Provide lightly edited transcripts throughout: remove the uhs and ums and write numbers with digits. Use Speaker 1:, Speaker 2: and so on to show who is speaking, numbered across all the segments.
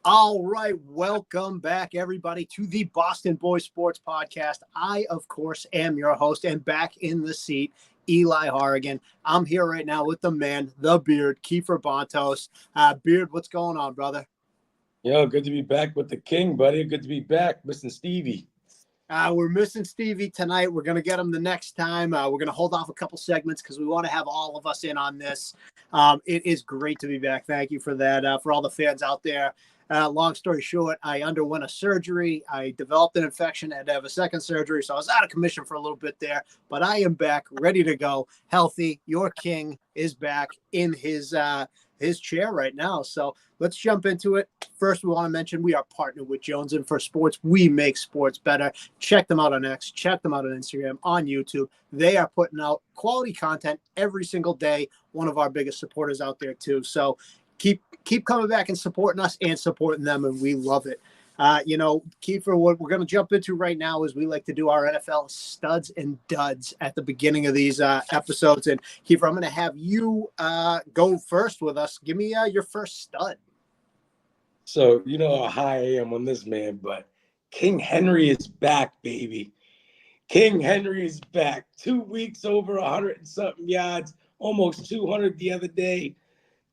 Speaker 1: All right, welcome back, everybody, to the Boston Boys Sports Podcast. I, of course, am your host, and back in the seat, Eli Horrigan. I'm here right now with the man, the Beard, Kiefer Bontos. Beard, what's going on, brother?
Speaker 2: Yo, good to be back with the king, buddy. Good to be back, missing Stevie.
Speaker 1: We're missing Stevie tonight. We're going to get him the next time. We're going to hold off a couple segments because we want to have all of us in on this. It is great to be back. Thank you for that. For all the fans out there. Long story short, I underwent a surgery. I developed an infection and had to have a second surgery. So I was out of commission for a little bit there, but I am back, ready to go, healthy. Your king is back in his chair right now. So let's jump into it. First, we want to mention we are partnered with Jones and for Sports. We make sports better. Check them out on X. Check them out on Instagram, on YouTube. They are putting out quality content every single day. One of our biggest supporters out there too. So keep coming back and supporting us and supporting them, and we love it. Kiefer, what we're going to jump into right now is we like to do our NFL studs and duds at the beginning of these episodes. And Kiefer, I'm going to have you go first with us. Give me your first stud.
Speaker 2: So, you know how high I am on this man, but King Henry is back, baby. King Henry is back. 2 weeks, over 100 and something yards, almost 200 the other day.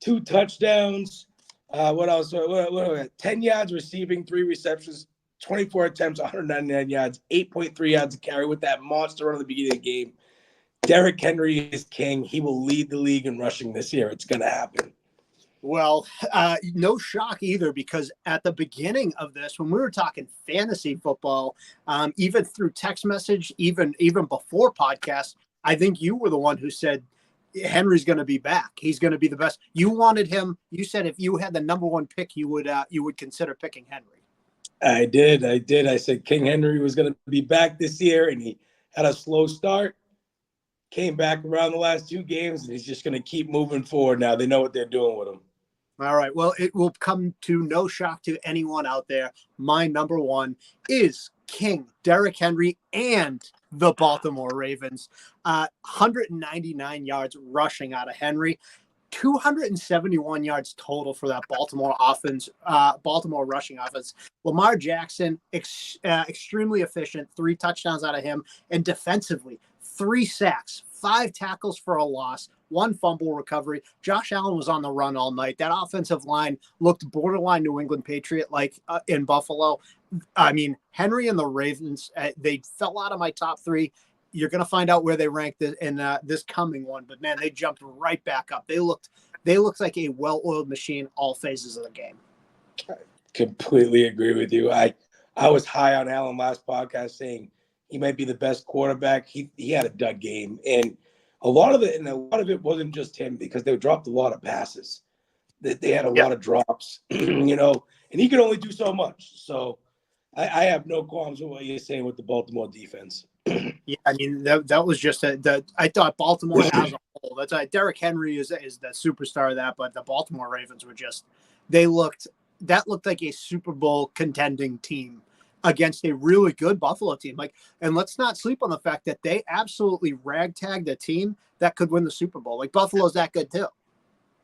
Speaker 2: 2 touchdowns. What else? What 10 yards receiving, 3 receptions, 24 attempts, 199 yards, 8.3 yards to carry with that monster run at the beginning of the game. Derrick Henry is king. He will lead the league in rushing this year. It's going to happen.
Speaker 1: Well, no shock either, because at the beginning of this, when we were talking fantasy football, even through text message, even before podcast, I think you were the one who said Henry's going to be back. He's going to be the best. You wanted him. You said if you had the number one pick, you would consider picking Henry.
Speaker 2: I did. I said King Henry was going to be back this year, and he had a slow start. Came back around the last 2 games, and he's just going to keep moving forward now. They know what they're doing with him.
Speaker 1: All right. Well, it will come to no shock to anyone out there. My number one is King Derrick Henry and the Baltimore Ravens. 199 yards rushing out of Henry. 271 yards total for that Baltimore offense, Baltimore rushing offense. Lamar Jackson, extremely efficient, 3 touchdowns out of him. And defensively, 3 sacks, 5 tackles for a loss, 1 fumble recovery. Josh Allen was on the run all night. That offensive line looked borderline New England Patriot like in Buffalo. I mean, Henry and the Ravens, they fell out of my top 3. You're going to find out where they ranked in this coming one, but man, they jumped right back up. They looked like a well-oiled machine all phases of the game.
Speaker 2: I completely agree with you. I was high on Allen last podcast saying he might be the best quarterback. He had a dud game, and a lot of it wasn't just him because they dropped a lot of passes. They had a lot of drops, and he could only do so much. So I have no qualms with what you're saying with the Baltimore defense.
Speaker 1: Yeah, I mean that was just I thought Baltimore as a whole. That's Derrick Henry is the superstar of that, but the Baltimore Ravens were just looked like a Super Bowl contending team against a really good Buffalo team. And let's not sleep on the fact that they absolutely ragtagged a team that could win the Super Bowl. Like Buffalo's that good too.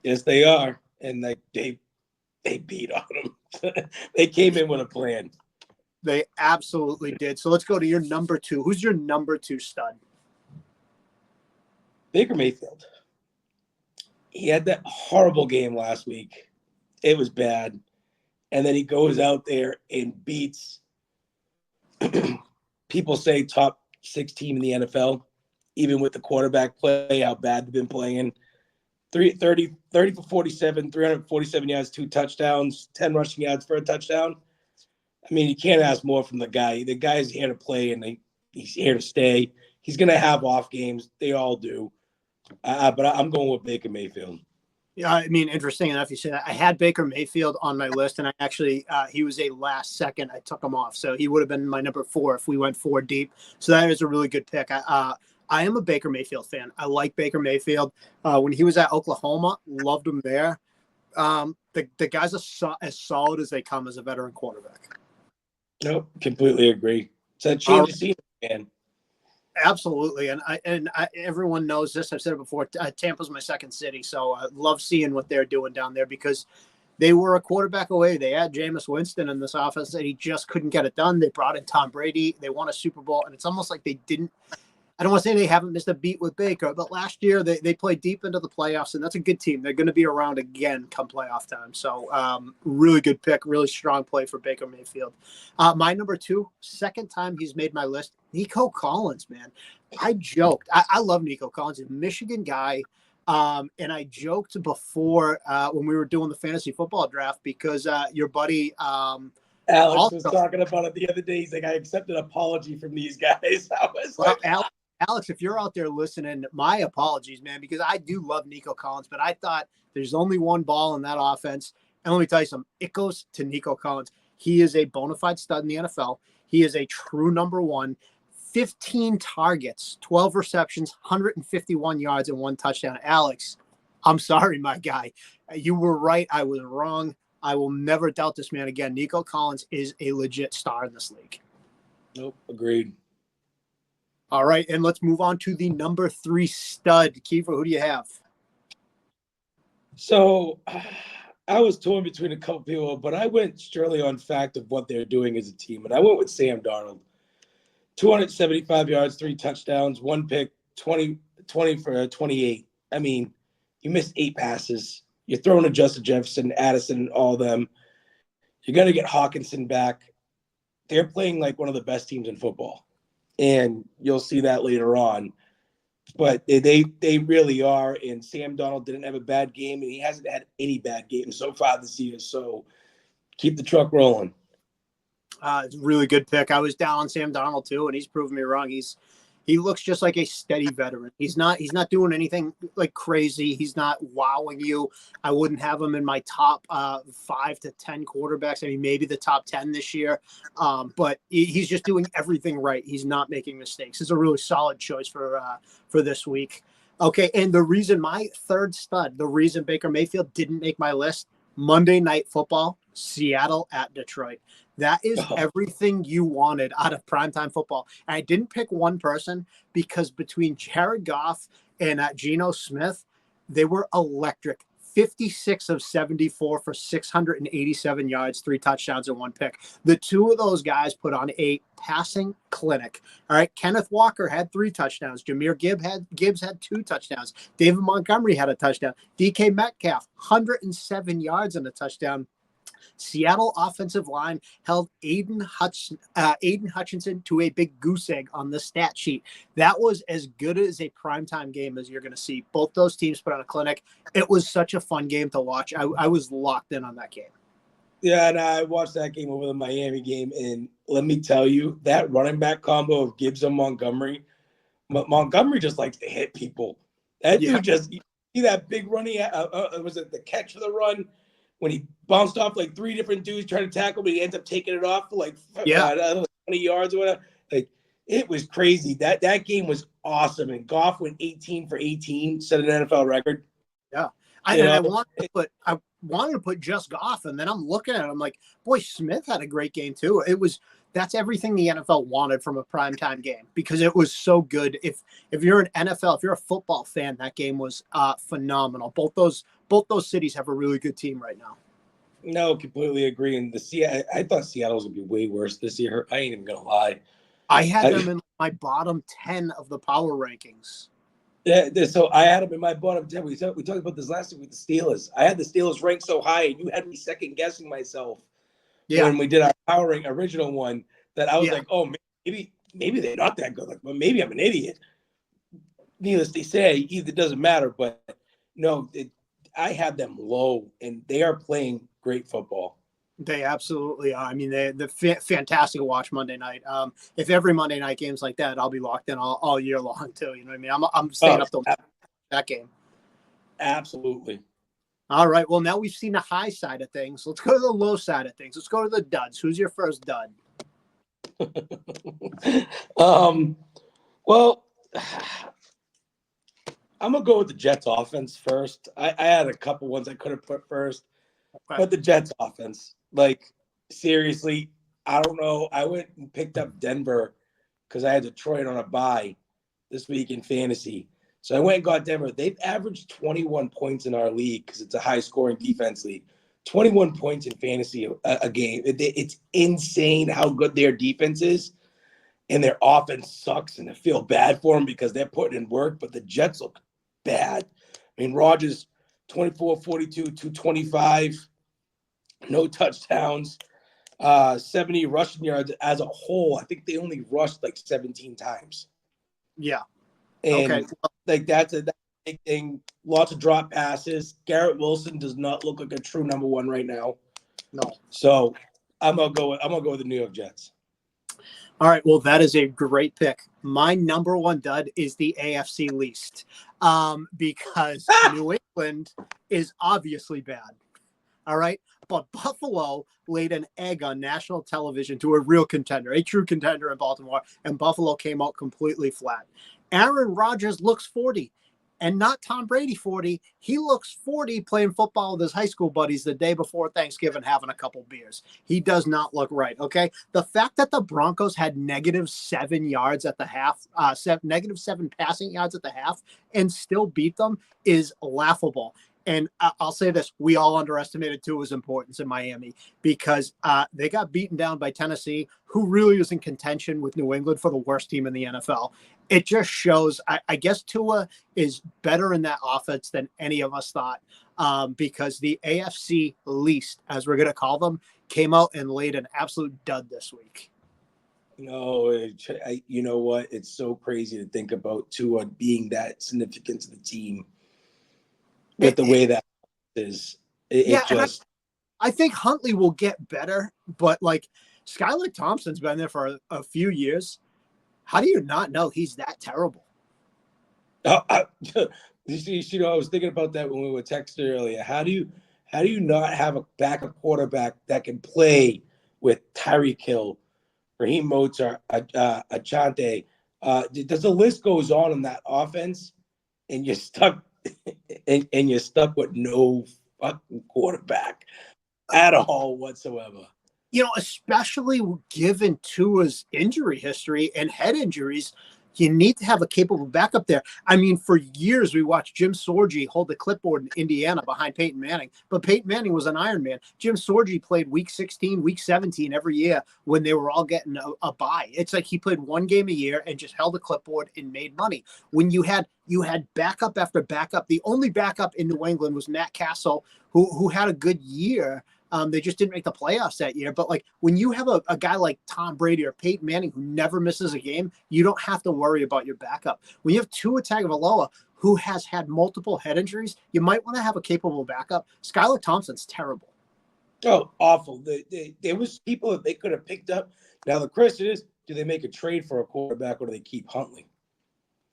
Speaker 2: Yes, they are, and they beat on them. They came in with a plan.
Speaker 1: They absolutely did. So let's go to your number 2. Who's your number 2 stud?
Speaker 2: Baker Mayfield. He had that horrible game last week. It was bad. And then he goes out there and beats people say top 6 team in the NFL, even with the quarterback play, how bad they've been playing. 30 for 47, 347 yards, 2 touchdowns, 10 rushing yards for a touchdown. I mean, you can't ask more from the guy. The guy's here to play, and he's here to stay. He's going to have off games. They all do. But I'm going with Baker Mayfield.
Speaker 1: Yeah, I mean, interesting enough you say that. I had Baker Mayfield on my list, and I actually he was a last second. I took him off, so he would have been my number 4 if we went 4 deep. So that is a really good pick. I am a Baker Mayfield fan. I like Baker Mayfield. When he was at Oklahoma, loved him there. The guy's as solid as they come as a veteran quarterback.
Speaker 2: Nope, completely agree. It's a change of scenery, man.
Speaker 1: Absolutely, and everyone knows this. I've said it before. Tampa's my second city, so I love seeing what they're doing down there because they were a quarterback away. They had Jameis Winston in this offense, and he just couldn't get it done. They brought in Tom Brady. They won a Super Bowl, and it's almost like they didn't. I don't want to say they haven't missed a beat with Baker, but last year they played deep into the playoffs, and that's a good team. They're going to be around again come playoff time. So really good pick, really strong play for Baker Mayfield. My number 2, second time he's made my list, Nico Collins, man. I joked. I love Nico Collins. He's a Michigan guy. And I joked before when we were doing the fantasy football draft because your buddy
Speaker 2: Alex was talking about it the other day. He's like, I accept an apology from these guys. I was like,
Speaker 1: Alex, if you're out there listening, my apologies, man, because I do love Nico Collins, but I thought there's only one ball in that offense. And let me tell you something, it goes to Nico Collins. He is a bona fide stud in the NFL. He is a true number one. 15 targets, 12 receptions, 151 yards, and 1 touchdown. Alex, I'm sorry, my guy. You were right. I was wrong. I will never doubt this man again. Nico Collins is a legit star in this league.
Speaker 2: Nope, agreed.
Speaker 1: All right, and let's move on to the number 3 stud. Kiefer, who do you have?
Speaker 2: So I was torn between a couple people, but I went strictly on fact of what they're doing as a team, and I went with Sam Darnold. 275 yards, 3 touchdowns, 1 pick, 20 for 28. I mean, you missed 8 passes. You're throwing to Justin Jefferson, Addison, and all of them. You're going to get Hawkinson back. They're playing like one of the best teams in football. And you'll see that later on. But they really are. And Sam Darnold didn't have a bad game, and he hasn't had any bad games so far this year. So keep the truck rolling.
Speaker 1: It's a really good pick. I was down on Sam Darnold too, and he's proven me wrong. He looks just like a steady veteran. He's not doing anything like crazy. He's not wowing you. I wouldn't have him in my top 5 to 10 quarterbacks. I mean, maybe the top 10 this year. But he's just doing everything right. He's not making mistakes. It's a really solid choice for this week. Okay, and the reason my 3rd stud, the reason Baker Mayfield didn't make my list, Monday Night Football, Seattle at Detroit. That is everything you wanted out of primetime football. And I didn't pick one person because between Jared Goff and Geno Smith, they were electric. 56 of 74 for 687 yards, 3 touchdowns, and 1 pick. The 2 of those guys put on a passing clinic. All right. Kenneth Walker had 3 touchdowns. Jahmyr Gibbs had 2 touchdowns. David Montgomery had a touchdown. DK Metcalf, 107 yards and a touchdown. Seattle offensive line held Aiden Hutchinson to a big goose egg on the stat sheet. That was as good as a primetime game as you're going to see. Both those teams put on a clinic. It was such a fun game to watch. I was locked in on that game.
Speaker 2: Yeah, and I watched that game over the Miami game, and let me tell you, that running back combo of Gibbs and Montgomery just likes to hit people. That dude just, you see that big running, was it the catch for the run? When he bounced off like 3 different dudes trying to tackle, but he ends up taking it off for like 20 yards or whatever. Like, it was crazy. That game was awesome. And Goff went 18 for 18, set an NFL record.
Speaker 1: Yeah. I wanted to put just Goff, and then I'm looking at it. I'm like, boy, Smith had a great game too. That's everything the NFL wanted from a primetime game because it was so good. If you're an NFL, if you're a football fan, that game was phenomenal. Both those cities have a really good team right now.
Speaker 2: No, completely agree. And I thought Seattle was gonna be way worse this year. I ain't even gonna lie.
Speaker 1: I had them in my bottom 10 of the power rankings.
Speaker 2: Yeah, so I had them in my bottom 10. We talked about this last week with the Steelers. I had the Steelers ranked so high, and you had me second guessing myself. Yeah. When we did our power rank original one, that I was like, oh, maybe they're not that good. Like, well, maybe I'm an idiot. Needless to say, it doesn't matter. But no, I had them low, and they are playing great football.
Speaker 1: They absolutely are. I mean, they're fantastic to watch Monday night. If every Monday night game's like that, I'll be locked in all year long too. You know what I mean? I'm staying up till that game.
Speaker 2: Absolutely.
Speaker 1: All right. Well, now we've seen the high side of things. Let's go to the low side of things. Let's go to the duds. Who's your first dud?
Speaker 2: Well, I'm gonna go with the Jets offense first. I had a couple ones I could have put first, but the Jets offense, like, seriously, I don't know. I went and picked up Denver because I had Detroit on a bye this week in fantasy. So I went and got Denver. They've averaged 21 points in our league because it's a high-scoring defense league. 21 points in fantasy a game. It's insane how good their defense is, and their offense sucks, and I feel bad for them because they're putting in work, but the Jets look bad. I mean, Rodgers, 24, 42, 225, no touchdowns, 70 rushing yards as a whole. I think they only rushed like 17 times.
Speaker 1: Yeah.
Speaker 2: And
Speaker 1: Okay.
Speaker 2: like that's a big thing. Lots of drop passes. Garrett Wilson does not look like a true number one right now.
Speaker 1: No.
Speaker 2: So I'm gonna go with the New York Jets.
Speaker 1: All right. Well, that is a great pick. My number one dud is the AFC least, because New England is obviously bad. All right. But Buffalo laid an egg on national television to a real contender, a true contender in Baltimore, and Buffalo came out completely flat. Aaron Rodgers looks 40, and not Tom Brady 40. He looks 40 playing football with his high school buddies the day before Thanksgiving having a couple beers. He does not look right. Okay. The fact that the Broncos had -7 yards at the half, -7 passing yards at the half, and still beat them is laughable. And I'll say this: we all underestimated Tua's importance in Miami because they got beaten down by Tennessee, who really is in contention with New England for the worst team in the NFL. It just shows. I guess Tua is better in that offense than any of us thought, because the AFC least, as we're going to call them, came out and laid an absolute dud this week.
Speaker 2: No, you know what? It's so crazy to think about Tua being that significant to the team. With the way that is, it just.
Speaker 1: I think Huntley will get better, but like Skylar Thompson's been there for a few years. How do you not know he's that terrible?
Speaker 2: I was thinking about that when we were texting earlier. How do you not have a backup quarterback that can play with Tyreek Hill, Raheem Mostert, Achante? Does the list goes on in that offense, and you're stuck. And you're stuck with no fucking quarterback at all whatsoever.
Speaker 1: Especially given Tua's injury history and head injuries, you need to have a capable backup there. I mean, for years we watched Jim Sorgi hold the clipboard in Indiana behind Peyton Manning, but Peyton Manning was an Iron Man. Jim Sorgi played week 16, week 17 every year when they were all getting a bye. It's like he played one game a year and just held a clipboard and made money. When you had backup after backup, the only backup in New England was Matt Castle, who had a good year. They just didn't make the playoffs that year. But like when you have a guy like Tom Brady or Peyton Manning who never misses a game, you don't have to worry about your backup. When you have Tua Tagovailoa, who has had multiple head injuries, you might want to have a capable backup. Skylar Thompson's terrible.
Speaker 2: Oh, awful. There was people that they could have picked up. Now the question is, do they make a trade for a quarterback or do they keep Huntley?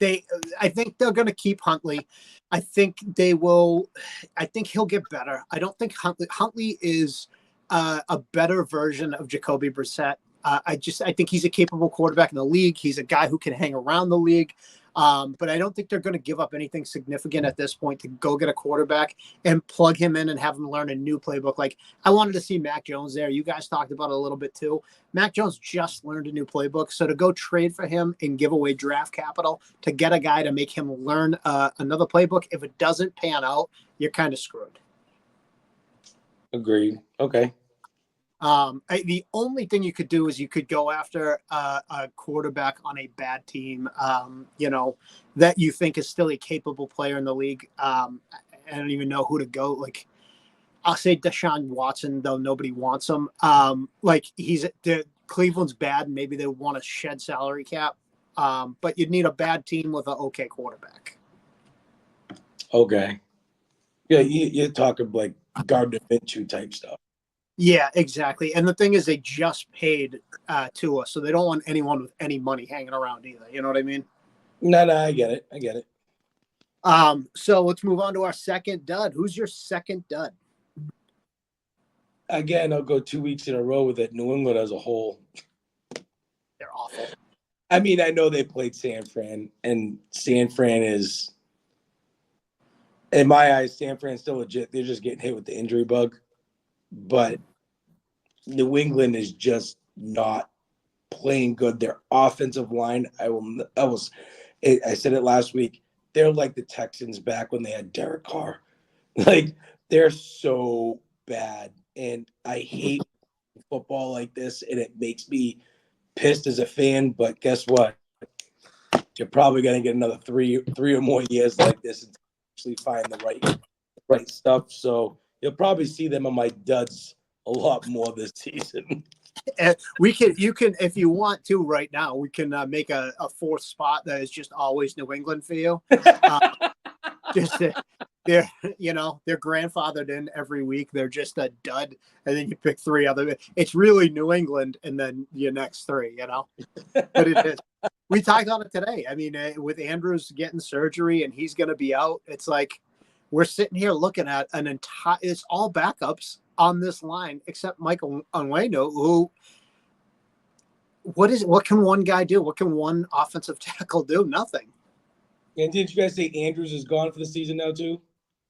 Speaker 1: I think they're going to keep Huntley. I think they will. I think he'll get better. I don't think Huntley is a better version of Jacoby Brissett. I think he's a capable quarterback in the league. He's a guy who can hang around the league. But I don't think they're going to give up anything significant at this point to go get a quarterback and plug him in and have him learn a new playbook. Like I wanted to see Mac Jones there. You guys talked about it a little bit too. Mac Jones just learned a new playbook. So to go trade for him and give away draft capital to get a guy to make him learn another playbook, if it doesn't pan out, you're kind of screwed.
Speaker 2: Agreed. Okay.
Speaker 1: The only thing you could do is you could go after a quarterback on a bad team, that you think is still a capable player in the league. I don't even know who to go. Like, I'll say Deshaun Watson, though nobody wants him. Cleveland's bad, and maybe they want to shed salary cap. But you'd need a bad team with an okay quarterback.
Speaker 2: Okay. Yeah, you're talking like Gardner Minshew type stuff.
Speaker 1: Yeah, exactly. And the thing is, they just paid Tua, so they don't want anyone with any money hanging around either. You know what I mean?
Speaker 2: No, I get it.
Speaker 1: So let's move on to our second dud. Who's your second dud?
Speaker 2: Again, I'll go 2 weeks in a row with it. New England as a whole.
Speaker 1: They're awful.
Speaker 2: I mean, I know they played San Fran, and San Fran is, in my eyes, San Fran's still legit. They're just getting hit with the injury bug. But New England is just not playing good. Their offensive line, I said it last week. They're like the Texans back when they had Derek Carr. Like they're so bad. And I hate football like this, and it makes me pissed as a fan. But guess what? You're probably going to get another three or more years like this until you actually find the right stuff. So you'll probably see them on my duds a lot more this season.
Speaker 1: You can, if you want to right now, we can make a fourth spot that is just always New England for you. Just they're grandfathered in every week. They're just a dud, and then you pick three other. It's really New England, and then your next three. But it is. We talked on it today. I mean, with Andrews getting surgery and he's going to be out, it's like we're sitting here looking at an entire. It's all backups on this line except Michael Onwenu, who. What can one guy do? What can one offensive tackle do? Nothing.
Speaker 2: And didn't you guys say Andrews is gone for the season now too?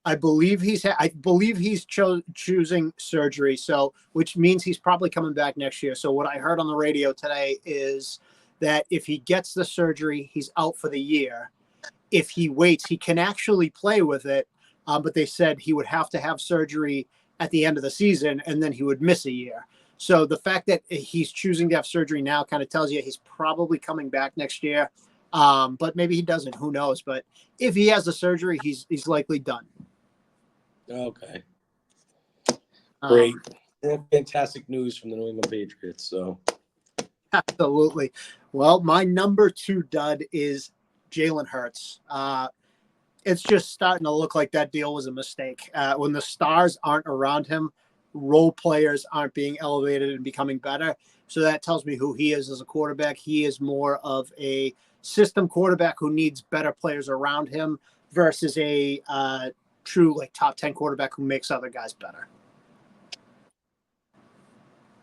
Speaker 1: I believe he's choosing surgery, so which means he's probably coming back next year. So what I heard on the radio today is that if he gets the surgery, he's out for the year. If he waits, he can actually play with it, but they said he would have to have surgery at the end of the season, and then he would miss a year. So the fact that he's choosing to have surgery now kind of tells you he's probably coming back next year. But maybe he doesn't. Who knows? But if he has the surgery, he's likely done.
Speaker 2: Okay. Great. Fantastic news from the New England Patriots. So
Speaker 1: absolutely. Well, my number 2 dud is Jalen Hurts. It's just starting to look like that deal was a mistake. When the stars aren't around him, role players aren't being elevated and becoming better. So that tells me who he is as a quarterback. He is more of a system quarterback who needs better players around him versus a true top 10 quarterback who makes other guys better.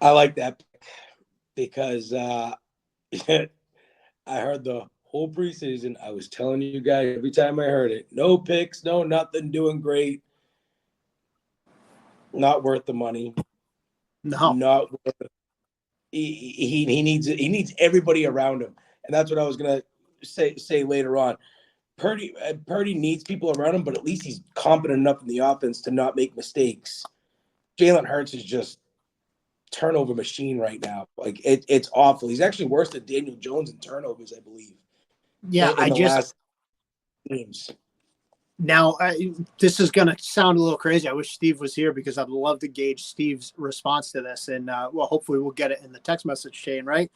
Speaker 2: I like that because I heard the whole preseason. I was telling you guys every time I heard it, no picks, no nothing, doing great. Not worth the money.
Speaker 1: No,
Speaker 2: not worth it. He needs everybody around him, and that's what I was gonna say later on. Purdy needs people around him, but at least he's competent enough in the offense to not make mistakes. Jalen Hurts is just turnover machine right now. Like it's awful. He's actually worse than Daniel Jones in turnovers, I believe.
Speaker 1: Yeah, last games. Now, this is going to sound a little crazy. I wish Steve was here because I'd love to gauge Steve's response to this. And, hopefully we'll get it in the text message chain, right?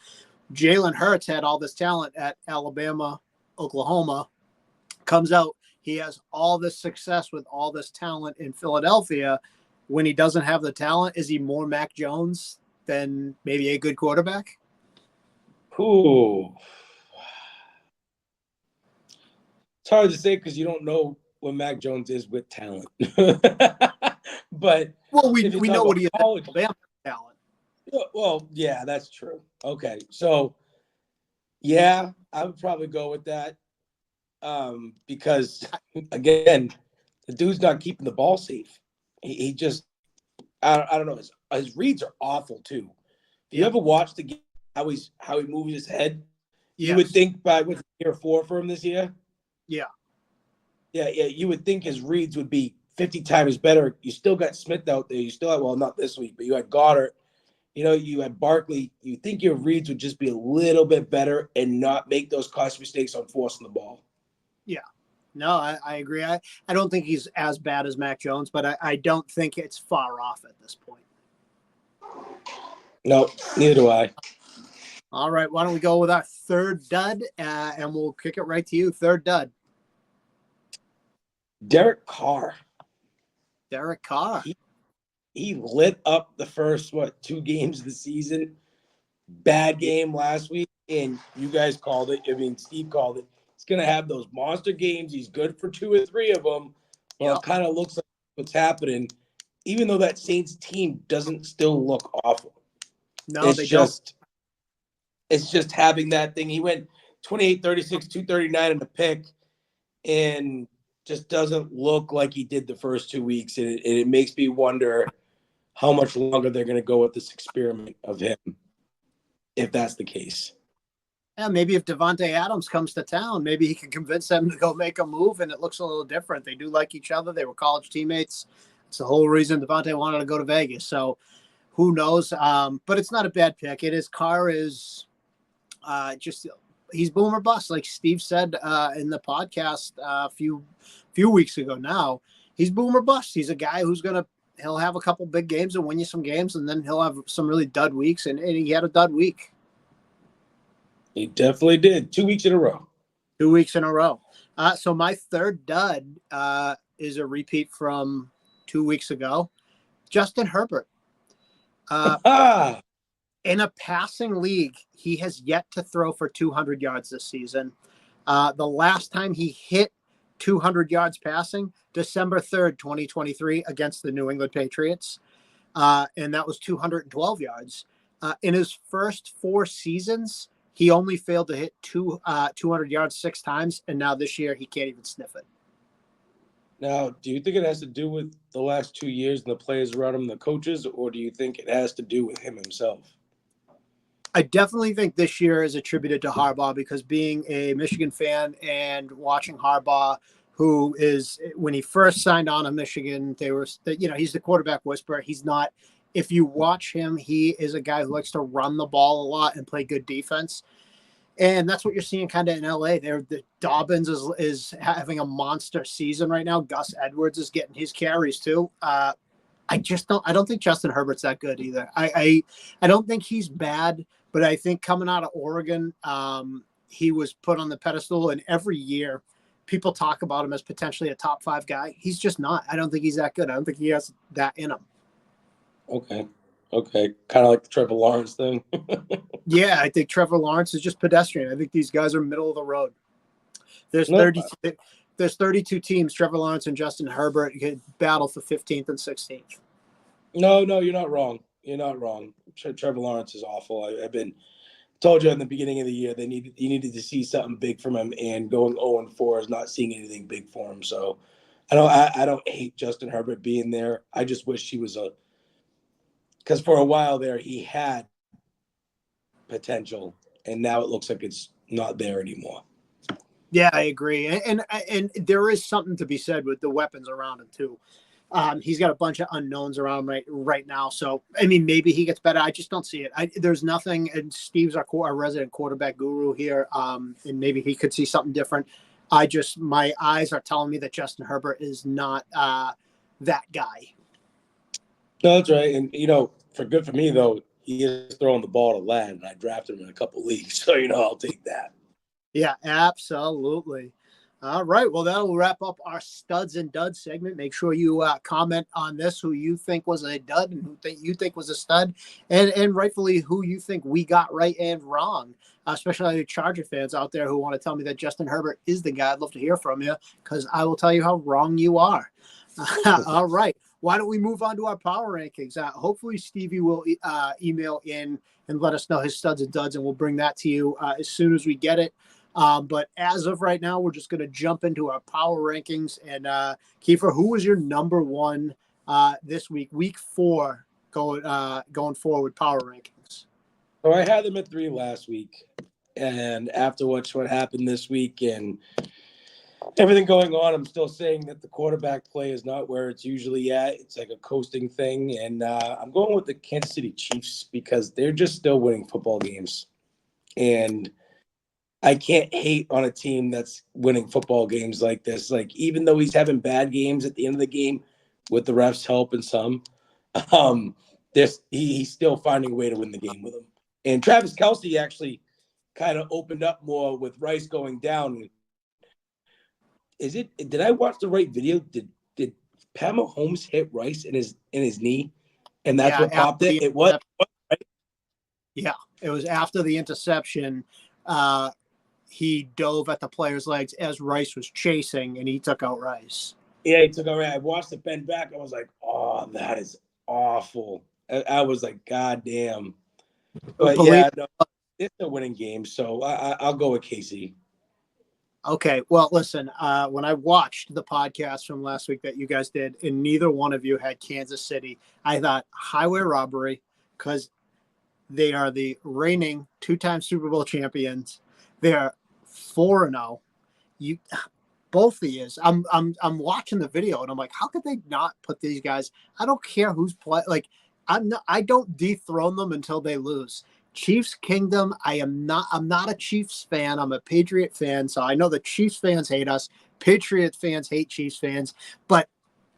Speaker 1: Jalen Hurts had all this talent at Alabama, Oklahoma, comes out. He has all this success with all this talent in Philadelphia. When he doesn't have the talent, is he more Mac Jones than maybe a good quarterback?
Speaker 2: Ooh. It's hard to say because you don't know what Mac Jones is with talent. But
Speaker 1: we know what he is with Alabama talent.
Speaker 2: Well, yeah, that's true. Okay. So yeah, I would probably go with that. Because again, the dude's not keeping the ball safe. He just, I don't know. His reads are awful too. If you ever watch the game, how he moves his head, you would think by year 4 for him this year.
Speaker 1: Yeah.
Speaker 2: You would think his reads would be 50 times better. You still got Smith out there. You still had, well, not this week, but you had Goddard. You had Barkley. You think your reads would just be a little bit better and not make those cost mistakes on forcing the ball. Yeah.
Speaker 1: No, I agree. I don't think he's as bad as Mac Jones, but I don't think it's far off at this point.
Speaker 2: No, neither do I.
Speaker 1: All right. Why don't we go with our third dud, and we'll kick it right to you. Third dud.
Speaker 2: Derek Carr. He lit up the first, 2 games of the season. Bad game last week, and you guys called it. I mean, Steve called it. He's going to have those monster games. He's good for 2 or 3 of them. Well, It kind of looks like what's happening, even though that Saints team doesn't still look awful.
Speaker 1: No,
Speaker 2: they don't. It's just having that thing. He went 28-36, 239 in the pick, and just doesn't look like he did the first 2 weeks. And it makes me wonder how much longer they're going to go with this experiment of him, if that's the case.
Speaker 1: Yeah, maybe if Devontae Adams comes to town, maybe he can convince them to go make a move, and it looks a little different. They do like each other. They were college teammates. It's the whole reason Devontae wanted to go to Vegas. So who knows? But it's not a bad pick. Carr is just he's boom or bust, like Steve said in the podcast a few weeks ago. Now he's boom or bust. He's a guy he'll have a couple big games and win you some games, and then he'll have some really dud weeks, and he had a dud week.
Speaker 2: He definitely did. 2 weeks in a row.
Speaker 1: 2 weeks in a row. So my third dud is a repeat from 2 weeks ago. Justin Herbert. In a passing league, he has yet to throw for 200 yards this season. The last time he hit 200 yards passing, December 3rd, 2023, against the New England Patriots. And that was 212 yards. In his first 4 seasons, he only failed to hit 200 yards 6 times. And now this year, he can't even sniff it.
Speaker 2: Now, do you think it has to do with the last 2 years and the players around him, the coaches, or do you think it has to do with him himself?
Speaker 1: I definitely think this year is attributed to Harbaugh, because being a Michigan fan and watching Harbaugh, who is, when he first signed on to Michigan, he's the quarterback whisperer. He's not, if you watch him, he is a guy who likes to run the ball a lot and play good defense. And that's what you're seeing kind of in LA. The Dobbins is having a monster season right now. Gus Edwards is getting his carries too. I don't think Justin Herbert's that good either. I don't think he's bad, but I think coming out of Oregon, he was put on the pedestal, and every year people talk about him as potentially a top 5 guy. He's just not. I don't think he's that good. I don't think he has that in him.
Speaker 2: Okay. Kind of like the Trevor Lawrence thing.
Speaker 1: Yeah, I think Trevor Lawrence is just pedestrian. I think these guys are middle of the road. There's 32 teams. Trevor Lawrence and Justin Herbert could battle for 15th and 16th.
Speaker 2: No, you're not wrong. You're not wrong. Trevor Lawrence is awful. I've told you in the beginning of the year you needed to see something big from him, and going 0-4 is not seeing anything big for him. So I don't hate Justin Herbert being there. I just wish he was because for a while there he had potential, and now it looks like it's not there anymore.
Speaker 1: Yeah, I agree, and there is something to be said with the weapons around him too. He's got a bunch of unknowns around right now, so I mean, maybe he gets better. I just don't see it. There's nothing, and Steve's our resident quarterback guru here, and maybe he could see something different. My eyes are telling me that Justin Herbert is not that guy.
Speaker 2: No, that's right, and for me though, he is throwing the ball to Ladd, and I drafted him in a couple leagues, so I'll take that.
Speaker 1: Yeah, absolutely. All right. Well, that'll wrap up our studs and duds segment. Make sure you comment on this, who you think was a dud and who you think was a stud, and rightfully who you think we got right and wrong, especially the Charger fans out there who want to tell me that Justin Herbert is the guy. I'd love to hear from you, because I will tell you how wrong you are. All right. Why don't we move on to our power rankings? Hopefully Stevie will email in and let us know his studs and duds, and we'll bring that to you as soon as we get it. But as of right now, we're just going to jump into our power rankings. And Kiefer, who was your number one this week 4, going forward power rankings?
Speaker 2: So I had them at 3 last week, and after what happened this week and everything going on, I'm still saying that the quarterback play is not where it's usually at. It's like a coasting thing, and I'm going with the Kansas City Chiefs because they're just still winning football games, and I can't hate on a team that's winning football games like this. Like, even though he's having bad games at the end of the game with the refs' help and some, he's still finding a way to win the game with them. And Travis Kelce actually kind of opened up more with Rice going down. Did I watch the right video? Did Pat Mahomes hit Rice in his knee, and that's what popped it? It was. Right?
Speaker 1: Yeah, it was after the interception. He dove at the player's legs as Rice was chasing, and he took out Rice.
Speaker 2: Yeah, he took out Rice. I watched it bend back. I was like, oh, that is awful. I was like, God damn. But yeah, no, it's a winning game, so I'll go with KC.
Speaker 1: Okay, well, listen, when I watched the podcast from last week that you guys did, and neither one of you had Kansas City, I thought highway robbery, because they are the reigning 2-time Super Bowl champions. They are 4-0. Both he is. I'm watching the video and I'm like, how could they not put these guys? I don't care who's play. Like, I don't dethrone them until they lose. Chiefs Kingdom. I'm not a Chiefs fan. I'm a Patriot fan. So I know the Chiefs fans hate us. Patriot fans hate Chiefs fans. But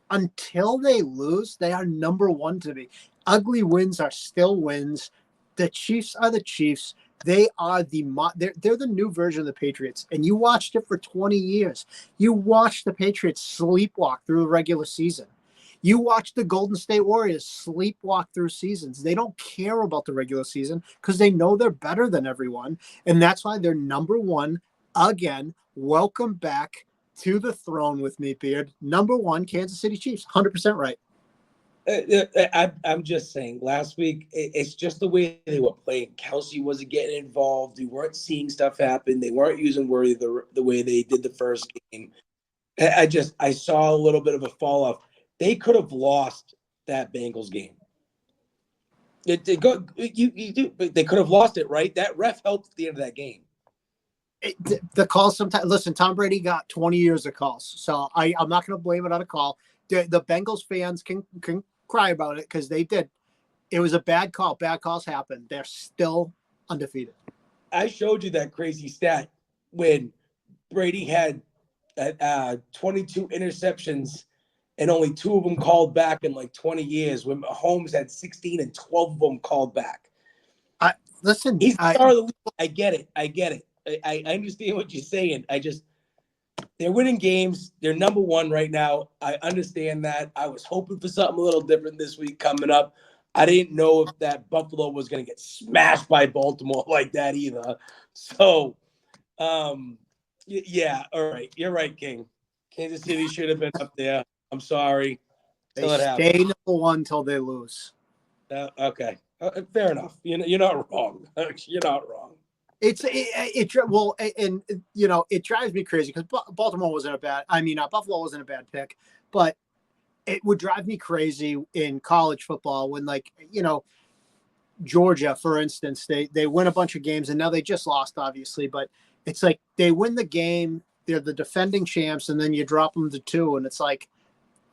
Speaker 1: until they lose, they are number one to me. Ugly wins are still wins. The Chiefs are the Chiefs. They are they're the new version of the Patriots. And you watched it for 20 years. You watched the Patriots sleepwalk through the regular season. You watch the Golden State Warriors sleepwalk through seasons. They don't care about the regular season because they know they're better than everyone. And that's why they're number one again. Welcome back to the throne with me, Beard. Number one, Kansas City Chiefs. 100% right.
Speaker 2: I'm just saying, last week, it's just the way they were playing. Kelsey wasn't getting involved. They weren't seeing stuff happen. They weren't using Worthy the way they did the first game. I saw a little bit of a fall off. They could have lost that Bengals game. They could have lost it, right? That ref helped at the end of that game.
Speaker 1: The calls sometimes. Listen, Tom Brady got 20 years of calls, so I'm not going to blame it on a call. The Bengals fans can cry about it because they did. It was a bad call. Bad calls happen. They're still undefeated.
Speaker 2: I showed you that crazy stat when Brady had 22 interceptions and only 2 of them called back in like 20 years. When Mahomes had 16 and 12 of them called back.
Speaker 1: Listen,
Speaker 2: he's the star of the league. I get it. I understand what you're saying. They're winning games. They're number one right now. I understand that. I was hoping for something a little different this week coming up. I didn't know if that Buffalo was going to get smashed by Baltimore like that either. So, yeah, all right. You're right, King. Kansas City should have been up there. I'm sorry.
Speaker 1: They stay number one till they lose.
Speaker 2: Okay. Fair enough. You're not wrong. You're not wrong.
Speaker 1: It drives me crazy because Baltimore wasn't a bad. Buffalo wasn't a bad pick, but it would drive me crazy in college football when, Georgia, for instance, they win a bunch of games and now they just lost, obviously, but it's like they win the game, they're the defending champs, and then you drop them to 2, and it's like,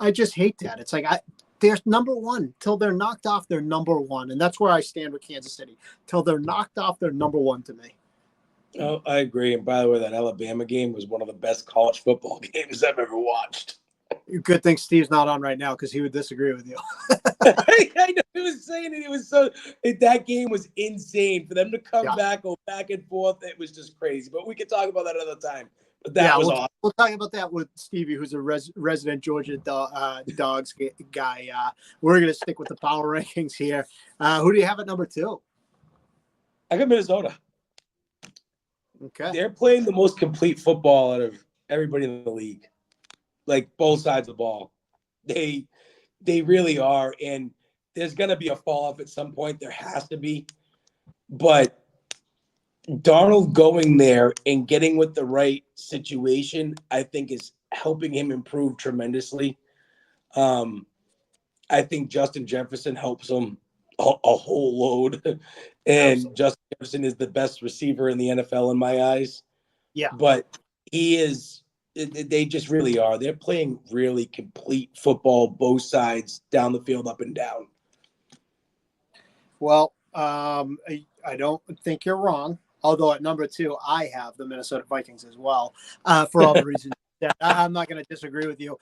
Speaker 1: I just hate that. It's like they're number one till they're knocked off. They're number one, and that's where I stand with Kansas City. Till they're knocked off, they're number one to me.
Speaker 2: Oh, I agree. And by the way, that Alabama game was one of the best college football games I've ever watched.
Speaker 1: Good thing Steve's not on right now because he would disagree with you.
Speaker 2: I know he was saying it. It was that game was insane for them to come back, go back and forth. It was just crazy. But we could talk about that another time. But that was awesome.
Speaker 1: We'll talk about that with Stevie, who's a resident Georgia Dogs guy. We're going to stick with the power rankings here. Who do you have at number 2?
Speaker 2: I got Minnesota.
Speaker 1: Okay.
Speaker 2: They're playing the most complete football out of everybody in the league. Like both sides of the ball. They really are. And there's going to be a fall off at some point. There has to be. But Darnold going there and getting with the right situation, I think is helping him improve tremendously. I think Justin Jefferson helps him a whole load. And absolutely. Justin Jefferson is the best receiver in the NFL in my eyes.
Speaker 1: Yeah.
Speaker 2: But they just really are. They're playing really complete football, both sides, down the field, up and down.
Speaker 1: Well, I don't think you're wrong. Although at number 2, I have the Minnesota Vikings as well, for all the reasons that I'm not going to disagree with you.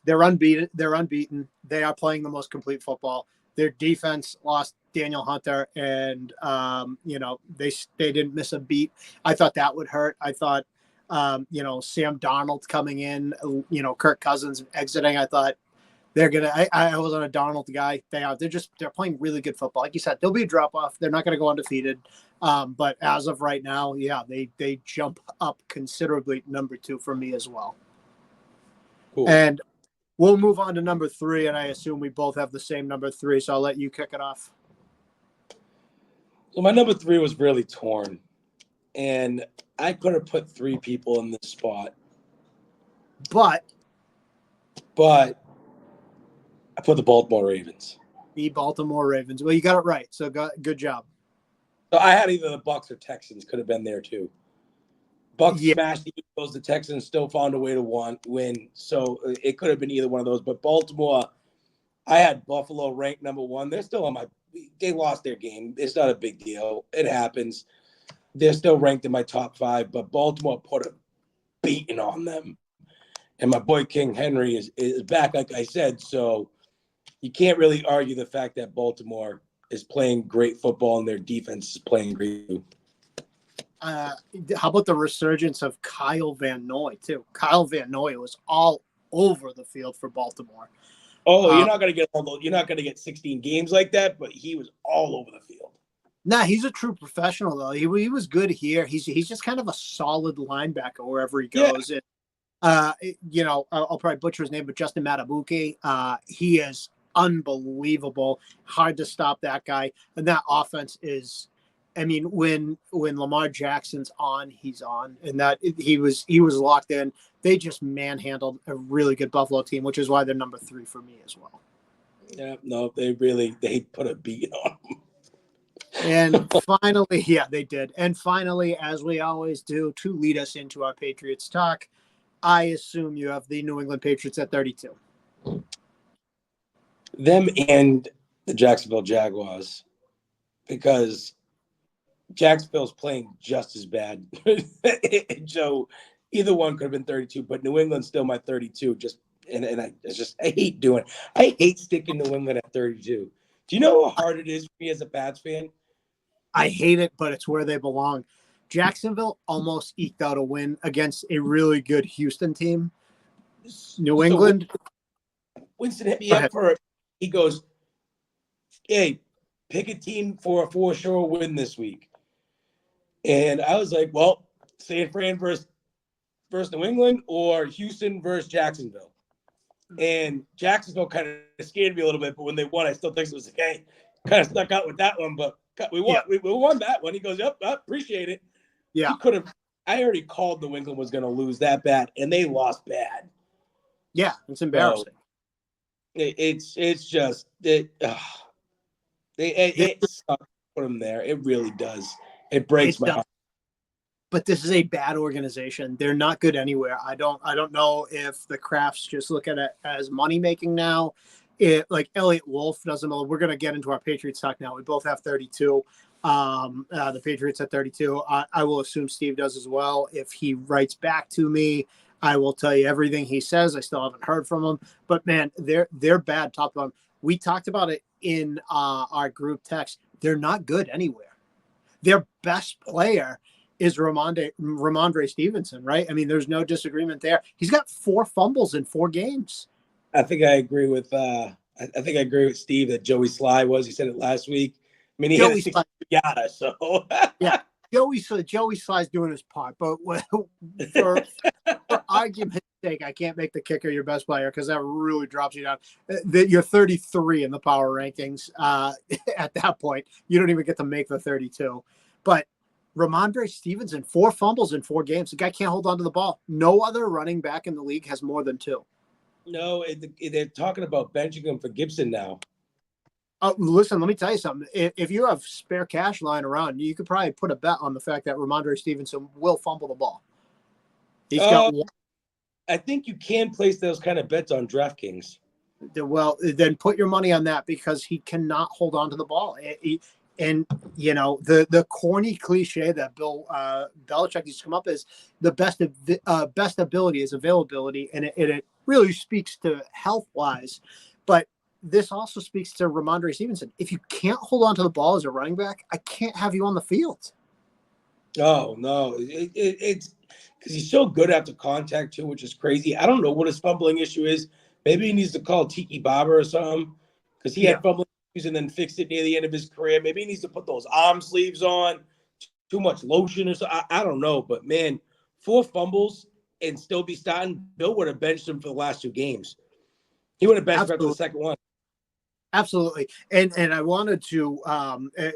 Speaker 1: They're unbeaten. They're unbeaten. They are playing the most complete football. Their defense lost Daniel Hunter, and they didn't miss a beat. I thought that would hurt. I thought Sam Darnold coming in, Kirk Cousins exiting. I thought they're gonna. I wasn't a Darnold guy. They're playing really good football. Like you said, there'll be a drop off. They're not going to go undefeated. But as of right now, yeah, they jump up considerably. Number 2 for me as well.
Speaker 2: Cool.
Speaker 1: And we'll move on to number 3. And I assume we both have the same number 3. So I'll let you kick it off.
Speaker 2: So my number 3 was really torn, and I could have put 3 people in this spot, but I put the Baltimore Ravens.
Speaker 1: The Baltimore Ravens. Well, you got it right. So good job.
Speaker 2: So I had either the Bucs or Texans. Could have been there too. Bucs smashed the the Texans still found a way to win. So it could have been either one of those. But Baltimore, I had Buffalo ranked number one. They're still on my. They lost their game. It's not a big deal. It happens. They're still ranked in my top five. But Baltimore put a beating on them, and my boy King Henry is back, like I said. So you can't really argue the fact that Baltimore is playing great football and their defense is playing great.
Speaker 1: How about the resurgence of Kyle Van Noy too? Kyle Van Noy was all over the field for Baltimore.
Speaker 2: Oh, you're not gonna get 16 games like that, but he was all over the field.
Speaker 1: Nah, he's a true professional though. He was good here. He's just kind of a solid linebacker wherever he goes.
Speaker 2: Yeah.
Speaker 1: And I'll probably butcher his name, but Justin Matabuke, he is unbelievable. Hard to stop that guy. And that offense is, I mean, when Lamar Jackson's on, he's on, and that he was locked in. They just manhandled a really good Buffalo team, which is why they're number 3 for me as well.
Speaker 2: Yeah, no, they put a beat on them.
Speaker 1: And finally, yeah, they did. And finally, as we always do, to lead us into our Patriots talk, I assume you have the New England Patriots at 32.
Speaker 2: Them and the Jacksonville Jaguars, because Jacksonville's playing just as bad. Joe, either one could have been 32, but New England's still my 32. I hate sticking New England at 32. Do you know how hard it is for me as a Pats fan?
Speaker 1: I hate it, but it's where they belong. Jacksonville almost eked out a win against a really good Houston team. New England.
Speaker 2: Winston hit me up for it. He goes, "Hey, pick a team for a for-sure win this week." And I was like, well, San Fran versus New England or Houston versus Jacksonville. And Jacksonville kind of scared me a little bit, but when they won, I still think it was okay. Kind of stuck out with that one, but we won. Yeah. We won that one. He goes, "Yep, I appreciate it."
Speaker 1: Yeah.
Speaker 2: He could have. I already called New England was going to lose that bad, and they lost bad.
Speaker 1: Yeah, it's embarrassing.
Speaker 2: So it's just it. It sucks to put them there. It really does. It breaks my heart.
Speaker 1: But this is a bad organization. They're not good anywhere. I don't know if the Crafts just look at it as money making now. Like Elliot Wolf doesn't know. We're going to get into our Patriots talk now. We both have 32. The Patriots at 32. I will assume Steve does as well. If he writes back to me, I will tell you everything he says. I still haven't heard from him. But man, they're bad top down. We talked about it in our group text. They're not good anywhere. Their best player is Ramondre Stevenson, right? I mean, there's no disagreement there. He's got 4 fumbles in 4 games.
Speaker 2: I think I agree with Steve that Joey Sly was. He said it last week. I mean, he had a 60 yada, so
Speaker 1: yeah. Joey Sly's doing his part, but for argument's sake, I can't make the kicker your best player because that really drops you down. You're 33 in the power rankings. At that point, you don't even get to make the 32. But Ramondre Stevenson, 4 fumbles in 4 games. The guy can't hold on to the ball. No other running back in the league has more than 2.
Speaker 2: No, they're talking about benching him for Gibson now.
Speaker 1: Listen, let me tell you something. If you have spare cash lying around, you could probably put a bet on the fact that Ramondre Stevenson will fumble the ball. He's got one.
Speaker 2: I think you can place those kind of bets on DraftKings.
Speaker 1: Well, then put your money on that because he cannot hold on to the ball. And, you know, the corny cliche that Bill Belichick used to come up is the best ability is availability. And it really speaks to health-wise. But this also speaks to Ramondre Stevenson. If you can't hold on to the ball as a running back, I can't have you on the field.
Speaker 2: Oh, no. It's because he's so good after contact, too, which is crazy. I don't know what his fumbling issue is. Maybe he needs to call Tiki Barber or something because he had fumbling issues and then fixed it near the end of his career. Maybe he needs to put those arm sleeves on, too much lotion or something. I don't know. But, man, 4 fumbles and still be starting. Bill would have benched him for the last 2 games. He would have benched him after the second one.
Speaker 1: Absolutely. And I wanted to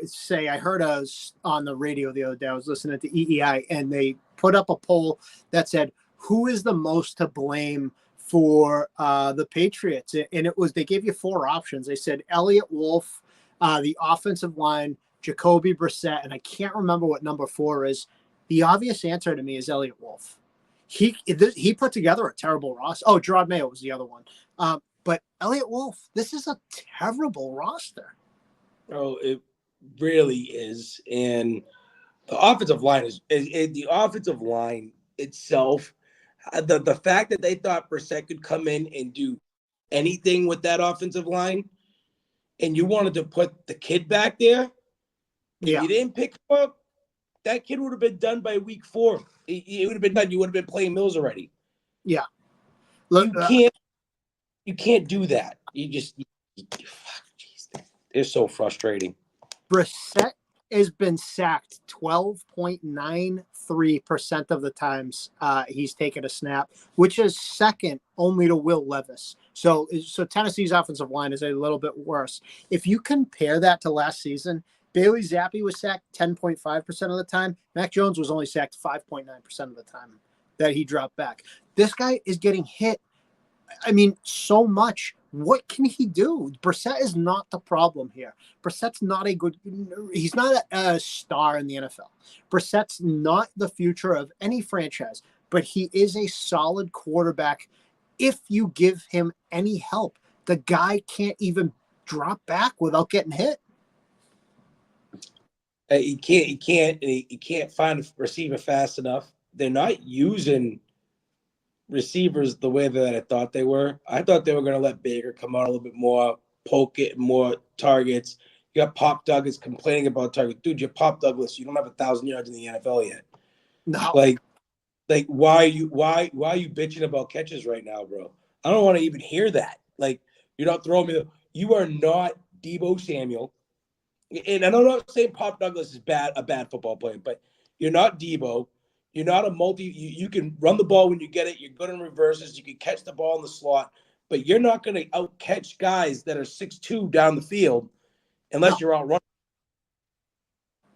Speaker 1: say, I heard us on the radio the other day. I was listening to EEI, and they put up a poll that said, who is the most to blame for the Patriots? And they gave you 4 options. They said Elliot Wolf, the offensive line, Jacoby Brissett, and I can't remember what number 4 is. The obvious answer to me is Elliot Wolf. he put together a terrible roster. Oh, Gerard Mayo was the other one. But Elliott Wolf, this is a terrible roster.
Speaker 2: Oh, it really is. And the offensive line is the offensive line itself. The fact that they thought Brissett could come in and do anything with that offensive line, and you wanted to put the kid back there,
Speaker 1: Yeah.
Speaker 2: you didn't pick him up, that kid would have been done by week 4. It would have been done. You would have been playing Mills already.
Speaker 1: Yeah. Look,
Speaker 2: you can't do that. Geez, they're so frustrating.
Speaker 1: Brissett has been sacked 12.93% of the times he's taken a snap, which is second only to Will Levis. So Tennessee's offensive line is a little bit worse. If you compare that to last season, Bailey Zappi was sacked 10.5% of the time. Mac Jones was only sacked 5.9% of the time that he dropped back. This guy is getting hit, I mean, so much. What can he do? Brissett is not the problem here. Brissett's not he's not a star in the NFL. Brissett's not the future of any franchise, but he is a solid quarterback if you give him any help. The guy can't even drop back without getting hit.
Speaker 2: He can't find a receiver fast enough. They're not using receivers the way that I thought they were. I thought they were going to let Baker come out a little bit more, poke it, more targets. You got Pop Douglas complaining about targets. Dude, you're Pop Douglas. You don't have 1,000 yards in the NFL yet.
Speaker 1: No.
Speaker 2: Like why are you bitching about catches right now, bro? I don't want to even hear that. Like, you're not throwing me. You are not Deebo Samuel. And I'm not saying Pop Douglas is a bad football player, but you're not Deebo. You're not a you can run the ball when you get it. You're good in reverses. You can catch the ball in the slot, but you're not going to out-catch guys that are 6'2" down the field unless you're out running.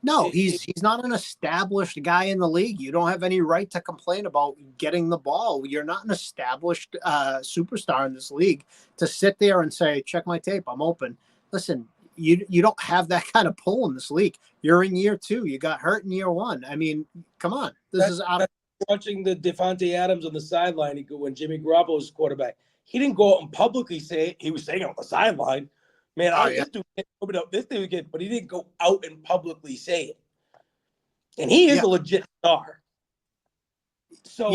Speaker 1: No, he's not an established guy in the league. You don't have any right to complain about getting the ball. You're not an established superstar in this league to sit there and say, check my tape, I'm open. Listen, you don't have that kind of pull in this league. You're in year 2. You got hurt in year 1. I mean, come on. This is out of
Speaker 2: watching the Devontae Adams on the sideline when Jimmy Garoppolo was quarterback. He didn't go out and publicly say it. He was saying it on the sideline. Man, this dude but he didn't go out and publicly say it. And he is a legit star. So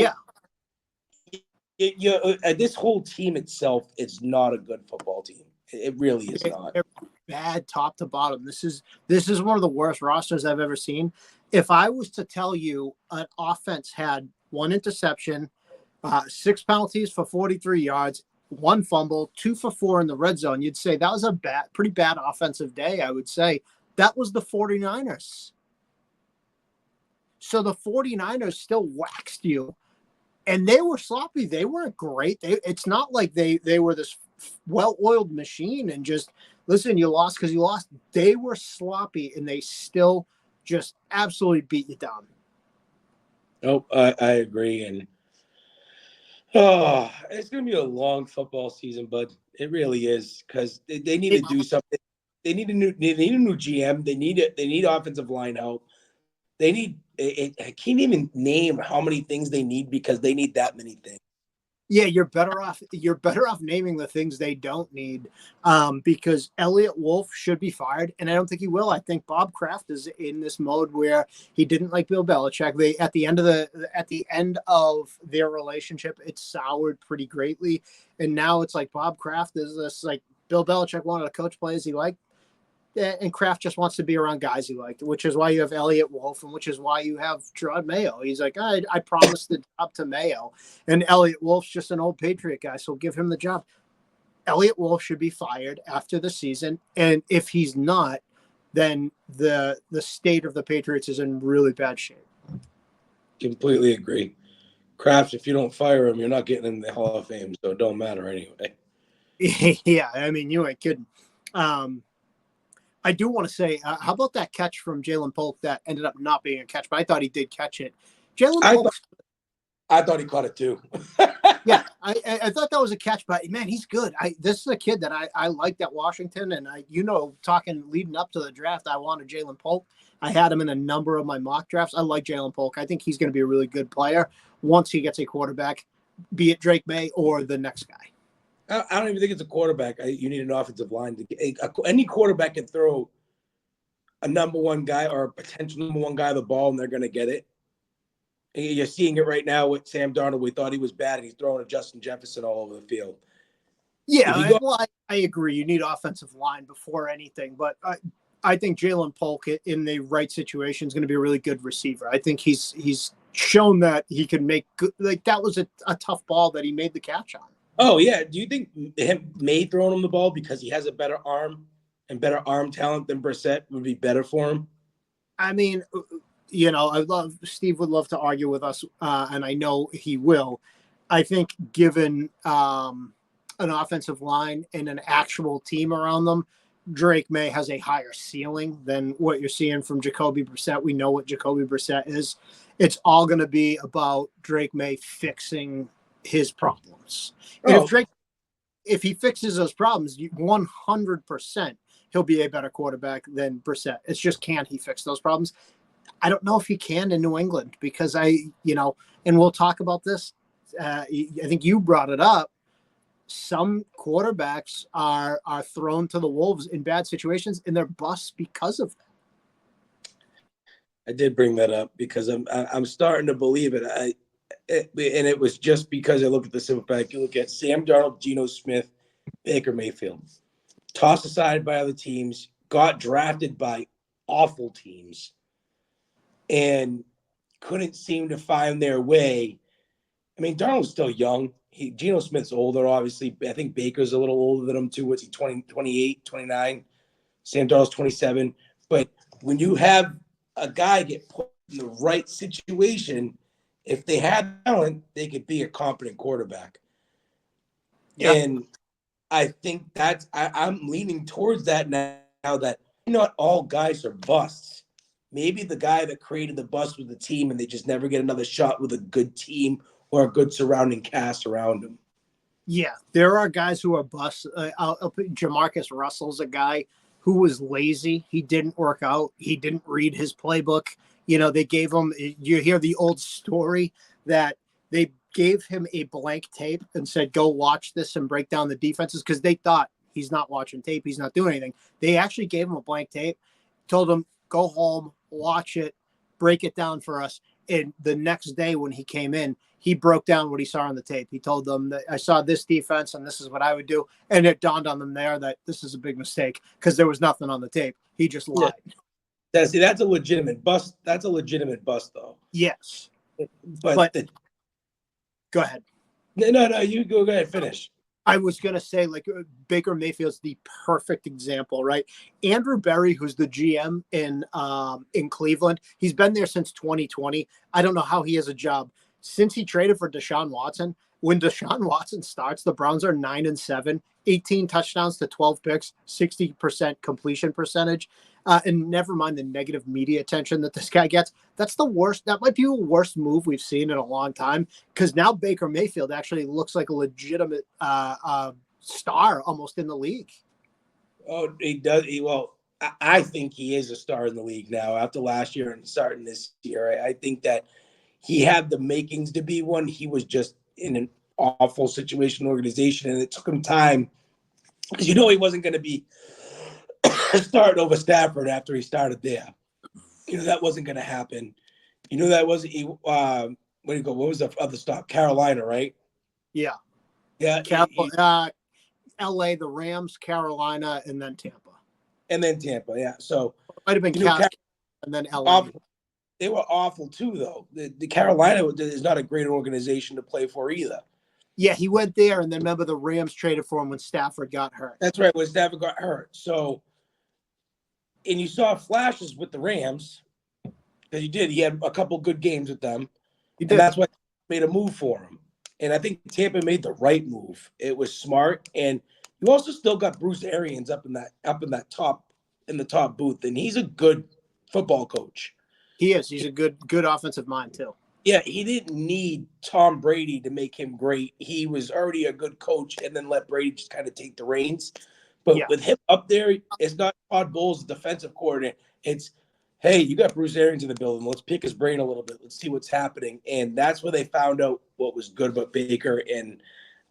Speaker 2: this whole team itself is not a good football team. It really is not.
Speaker 1: Bad top to bottom. This is one of the worst rosters I've ever seen. If I was to tell you an offense had 1 interception, 6 penalties for 43 yards, 1 fumble, 2 for 4 in the red zone, you'd say that was a pretty bad offensive day. I would say that was the 49ers. So the 49ers still waxed you, and they were sloppy. They weren't great. It's not like they were this well-oiled machine and just, listen, you lost because you lost. They were sloppy, and they still just absolutely beat you down.
Speaker 2: Nope, I agree. And it's going to be a long football season, but it really is, because they need to do something. They need a new GM. They need offensive line help. They need. I can't even name how many things they need, because they need that many things.
Speaker 1: Yeah, you're better off naming the things they don't need, because Elliott Wolf should be fired, and I don't think he will. I think Bob Kraft is in this mode where he didn't like Bill Belichick. They at the end of their relationship, it soured pretty greatly, and now it's like Bob Kraft is this, like, Bill Belichick wanted to coach players he liked, and Kraft just wants to be around guys he liked, which is why you have Elliott Wolf, and which is why you have Gerard Mayo. He's like, I promised the job to Mayo, and Elliott Wolf's just an old Patriot guy, so give him the job. Elliott Wolf should be fired after the season, and if he's not, then the state of the Patriots is in really bad shape. Completely
Speaker 2: agree. Kraft, if you don't fire him, you're not getting in the Hall of Fame, so it don't matter anyway.
Speaker 1: Yeah, I mean, you ain't kidding. I do want to say, how about that catch from Jalen Polk that ended up not being a catch, but I thought he did catch it. Jalen Polk.
Speaker 2: I thought he caught it too.
Speaker 1: Yeah, I thought that was a catch, but man, he's good. This is a kid that I liked at Washington, and talking leading up to the draft, I wanted Jalen Polk. I had him in a number of my mock drafts. I like Jalen Polk. I think he's going to be a really good player once he gets a quarterback, be it Drake May or the next guy.
Speaker 2: I don't even think it's a quarterback. You need an offensive line. Any quarterback can throw a number one guy or a potential number one guy the ball, and they're going to get it. And you're seeing it right now with Sam Darnold. We thought he was bad, and he's throwing a Justin Jefferson all over the field.
Speaker 1: Yeah, I agree. You need offensive line before anything, but I think Jalen Polk in the right situation is going to be a really good receiver. I think he's shown that he can make good. Like that was a tough ball that he made the catch on.
Speaker 2: Oh yeah. Do you think May throwing him the ball because he has a better arm and better arm talent than Brissett would be better for him?
Speaker 1: I mean, Steve would love to argue with us, and I know he will. I think given an offensive line and an actual team around them, Drake May has a higher ceiling than what you're seeing from Jacoby Brissett. We know what Jacoby Brissett is. It's all going to be about Drake May fixing his problems. And if he fixes those problems, 100%, he'll be a better quarterback than Brissett. It's just, can he fix those problems? I don't know if he can in New England because and we'll talk about this. I think you brought it up. Some quarterbacks are thrown to the wolves in bad situations, and they're busts because of that.
Speaker 2: I did bring that up because I'm starting to believe it. And it was just because I looked at the simple fact. You look at Sam Darnold, Geno Smith, Baker Mayfield, tossed aside by other teams, got drafted by awful teams, and couldn't seem to find their way. I mean, Darnold's still young. Geno Smith's older, obviously. I think Baker's a little older than him, too. What's he, 20, 28, 29? Sam Darnold's 27. But when you have a guy get put in the right situation, if they had talent, they could be a competent quarterback. Yeah. And I think I'm leaning towards that now that not all guys are busts. Maybe the guy that created the bust with the team and they just never get another shot with a good team or a good surrounding cast around him.
Speaker 1: Yeah, there are guys who are busts. I'll put Jamarcus Russell's a guy who was lazy. He didn't work out. He didn't read his playbook. They gave him, you hear the old story that they gave him a blank tape and said, go watch this and break down the defenses because they thought he's not watching tape. He's not doing anything. They actually gave him a blank tape, told him, go home, watch it, break it down for us. And the next day when he came in, he broke down what he saw on the tape. He told them that I saw this defense and this is what I would do. And it dawned on them there that this is a big mistake because there was nothing on the tape. He just lied.
Speaker 2: Yeah. That's a legitimate bust. That's a legitimate bust, though.
Speaker 1: Yes.
Speaker 2: But
Speaker 1: go ahead.
Speaker 2: No, you go ahead, finish.
Speaker 1: I was going to say, Baker Mayfield's the perfect example, right? Andrew Berry, who's the GM in Cleveland, he's been there since 2020. I don't know how he has a job. Since he traded for Deshaun Watson, when Deshaun Watson starts, the Browns are 9-7, 18 touchdowns to 12 picks, 60% completion percentage. And never mind the negative media attention that this guy gets. That's the worst. That might be the worst move we've seen in a long time because now Baker Mayfield actually looks like a legitimate star almost in the league.
Speaker 2: Oh, he does. I think he is a star in the league now after last year and starting this year. I think that he had the makings to be one. He was just in an awful situation, organization, and it took him time because he wasn't going to be starting over Stafford after he started there. That wasn't going to happen. That wasn't. Where do you go? What was the other stop? Carolina, right?
Speaker 1: Yeah.
Speaker 2: Yeah.
Speaker 1: L.A., the Rams, Carolina, and then Tampa.
Speaker 2: Yeah. So
Speaker 1: it might have been Carolina and then L.A.
Speaker 2: They were awful too, though. The Carolina is not a great organization to play for either.
Speaker 1: Yeah, he went there, and then remember the Rams traded for him when Stafford got hurt.
Speaker 2: That's right, when Stafford got hurt. So, and you saw flashes with the Rams because he did. He had a couple good games with them. He did. And that's why they made a move for him. And I think Tampa made the right move. It was smart, and you also still got Bruce Arians up in the top booth, and he's a good football coach.
Speaker 1: He is. He's a good offensive mind too.
Speaker 2: Yeah, he didn't need Tom Brady to make him great. He was already a good coach, and then let Brady just kind of take the reins. But
Speaker 1: Yeah.
Speaker 2: with him up there, it's not Todd Bowles, defensive coordinator. It's, hey, you got Bruce Arians in the building. Let's pick his brain a little bit. Let's see what's happening. And that's where they found out what was good about Baker. And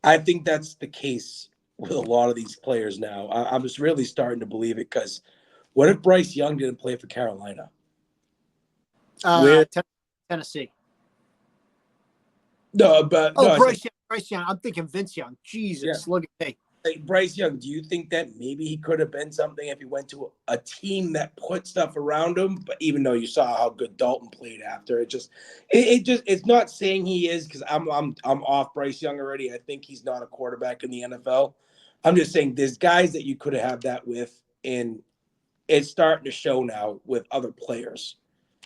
Speaker 2: I think that's the case with a lot of these players now. I'm just really starting to believe it because what if Bryce Young didn't play for Carolina? Where
Speaker 1: Tennessee.
Speaker 2: no, but
Speaker 1: Oh,
Speaker 2: no, I said
Speaker 1: Bryce Young. I'm thinking Vince Young.
Speaker 2: yeah.
Speaker 1: Jesus, look at me.
Speaker 2: Like Bryce Young, do you think that maybe he could have been something if he went to a team that put stuff around him? But even though you saw how good Dalton played after, it's not saying he is because I'm off Bryce Young already. I think he's not a quarterback in the NFL. I'm just saying there's guys that you could have had that with, and it's starting to show now with other players.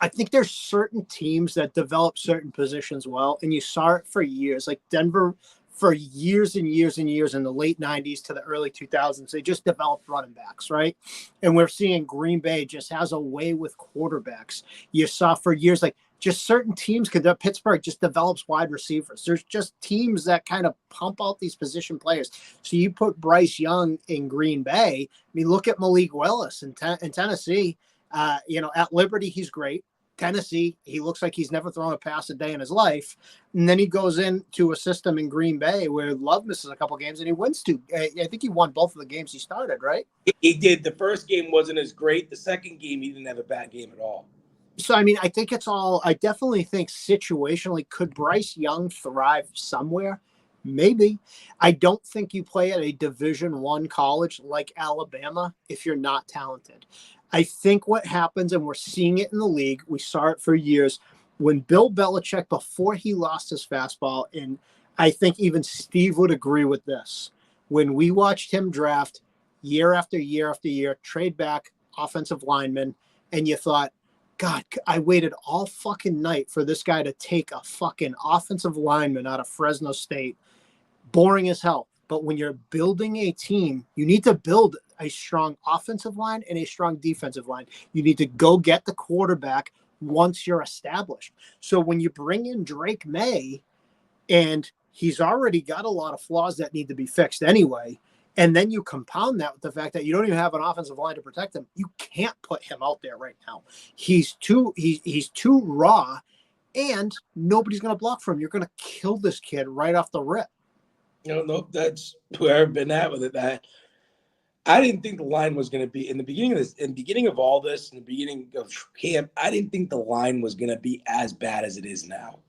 Speaker 1: I think there's certain teams that develop certain positions well, and you saw it for years. Like Denver, for years and years and years in the late '90s to the early 2000s, they just developed running backs, right? And we're seeing Green Bay just has a way with quarterbacks. You saw for years, like just certain teams could. Pittsburgh just develops wide receivers. There's just teams that kind of pump out these position players. So you put Bryce Young in Green Bay. I mean, look at Malik Willis in Tennessee. At Liberty, he's great. Tennessee, he looks like he's never thrown a pass a day in his life. And then he goes into a system in Green Bay where Love misses a couple games and he wins two. I think he won both of the games he started, right?
Speaker 2: He did. The first game wasn't as great. The second game, he didn't have a bad game at all.
Speaker 1: So, I mean, I think I definitely think situationally, could Bryce Young thrive somewhere? Maybe. I don't think you play at a Division I college like Alabama if you're not talented. I think what happens, and we're seeing it in the league, we saw it for years, when Bill Belichick, before he lost his fastball, and I think even Steve would agree with this, when we watched him draft year after year after year, trade back offensive linemen, and you thought, God, I waited all fucking night for this guy to take a fucking offensive lineman out of Fresno State. Boring as hell. But when you're building a team, you need to build a strong offensive line and a strong defensive line. You need to go get the quarterback once you're established. So when you bring in Drake May, and he's already got a lot of flaws that need to be fixed anyway, and then you compound that with the fact that you don't even have an offensive line to protect him, you can't put him out there right now. He's too raw, and nobody's going to block for him. You're going to kill this kid right off the rip.
Speaker 2: No, that's where I've been at with it. That I didn't think the line was going to be in the beginning of this, in the beginning of all this, in the beginning of camp. I didn't think the line was going to be as bad as it is now.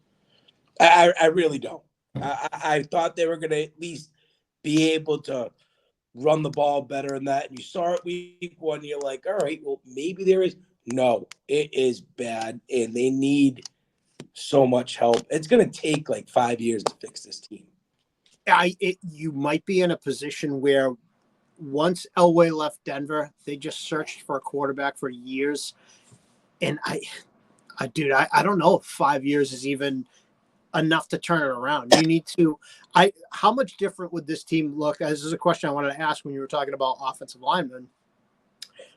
Speaker 2: I really don't. I thought they were going to at least be able to run the ball better than that. And you saw it week one. You're like, all right, well, maybe there is. No, it is bad, and they need so much help. It's going to take like 5 years to fix this team.
Speaker 1: You might be in a position where once Elway left Denver, they just searched for a quarterback for years. And I don't know if 5 years is even enough to turn it around. You need to, how much different would this team look? This is a question I wanted to ask when you were talking about offensive linemen.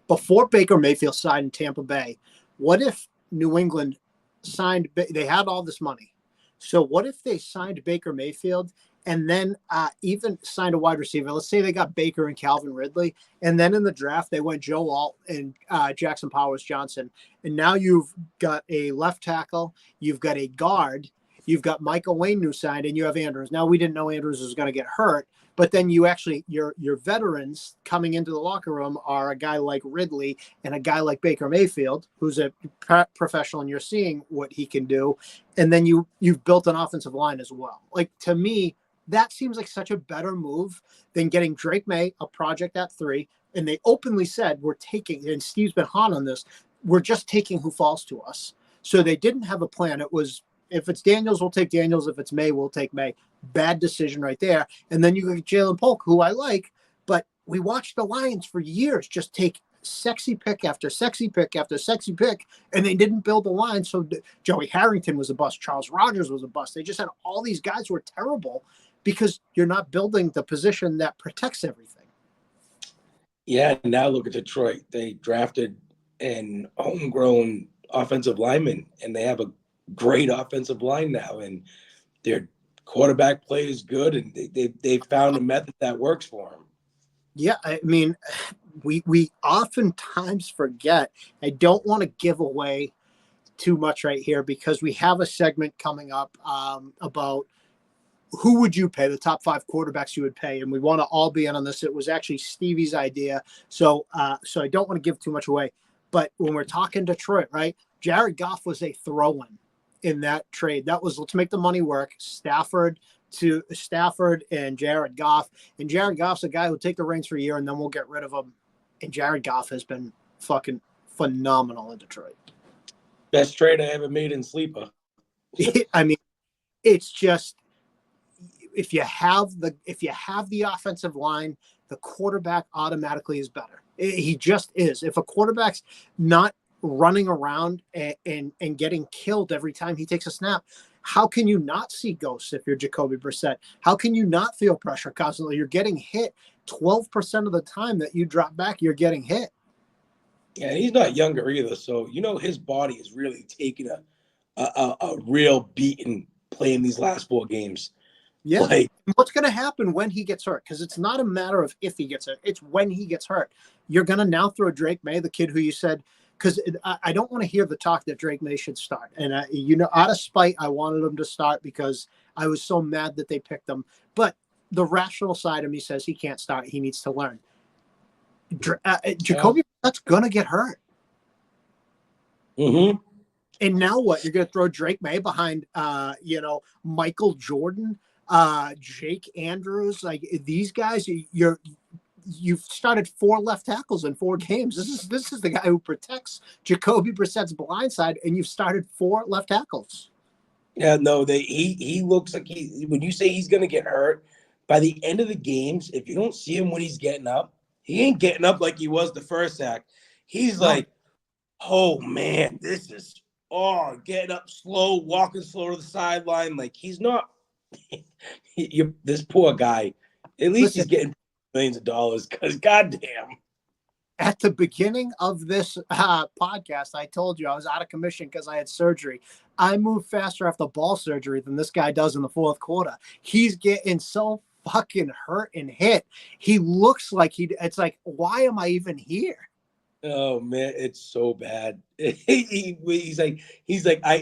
Speaker 1: Before Baker Mayfield signed in Tampa Bay, what if New England signed, they had all this money. So what if they signed Baker Mayfield and then even signed a wide receiver? Let's say they got Baker and Calvin Ridley, and then in the draft they went Joe Alt and Jackson Powers Johnson, and now you've got a left tackle, you've got a guard, you've got Michael Wayne new signed, and you have Andrews. Now we didn't know Andrews was going to get hurt, but then you actually your veterans coming into the locker room are a guy like Ridley and a guy like Baker Mayfield, who's a professional, and you're seeing what he can do, and then you've built an offensive line as well. Like, to me, that seems like such a better move than getting Drake May, a project at 3. And they openly said, we're taking, and Steve's been hot on this, we're just taking who falls to us. So they didn't have a plan. It was, if it's Daniels, we'll take Daniels. If it's May, we'll take May. Bad decision right there. And then you get Jalen Polk, who I like, but we watched the Lions for years just take sexy pick after sexy pick after sexy pick, and they didn't build the line. So Joey Harrington was a bust. Charles Rogers was a bust. They just had all these guys who were terrible because you're not building the position that protects everything.
Speaker 2: Yeah, now look at Detroit. They drafted an homegrown offensive lineman, and they have a great offensive line now, and their quarterback play is good, and they found a method that works for them.
Speaker 1: Yeah, I mean, we oftentimes forget. I don't want to give away too much right here because we have a segment coming up about who would you pay, the top 5 quarterbacks you would pay, and we want to all be in on this. It was actually Stevie's idea, so I don't want to give too much away. But when we're talking Detroit, right? Jared Goff was a throw-in in that trade. That was, let's make the money work. Stafford and Jared Goff. And Jared Goff's a guy who'll take the reins for a year and then we'll get rid of him. And Jared Goff has been fucking phenomenal in Detroit.
Speaker 2: Best trade I ever made in Sleeper.
Speaker 1: I mean, it's just if you have the offensive line, the quarterback automatically is better. He just is. If a quarterback's not running around and getting killed every time he takes a snap, how can you not see ghosts if you're Jacoby Brissett? How can you not feel pressure constantly? You're getting hit 12% of the time that you drop back, you're getting hit.
Speaker 2: Yeah, and he's not younger either, so his body is really taking a real beating playing these last 4 games.
Speaker 1: Yeah. Like, what's going to happen when he gets hurt? Because it's not a matter of if he gets hurt; it's when he gets hurt. You're going to now throw Drake May, the kid who you said. Because I don't want to hear the talk that Drake May should start. And, out of spite, I wanted him to start because I was so mad that they picked him. But the rational side of me says he can't start. He needs to learn. Jacoby, that's going to get hurt.
Speaker 2: Mm-hmm.
Speaker 1: And now what? You're going to throw Drake May behind, Michael Jordan, Jake Andrews. Like, these guys, you've started 4 left tackles in 4 games. This is the guy who protects Jacoby Brissett's blind side, and you've started 4 left tackles.
Speaker 2: Yeah, no, he looks like when you say he's gonna get hurt, by the end of the games, if you don't see him when he's getting up, he ain't getting up like he was the first act. He's like, oh man, this is getting up slow, walking slow to the sideline. Like he's not this poor guy. At least he's getting millions of dollars because goddamn.
Speaker 1: At the beginning of this podcast, I told you I was out of commission because I had surgery. I move faster after ball surgery than this guy does in the 4th quarter. He's getting so fucking hurt and hit. He looks like it's like, why am I even here?
Speaker 2: Oh man, it's so bad. He's like,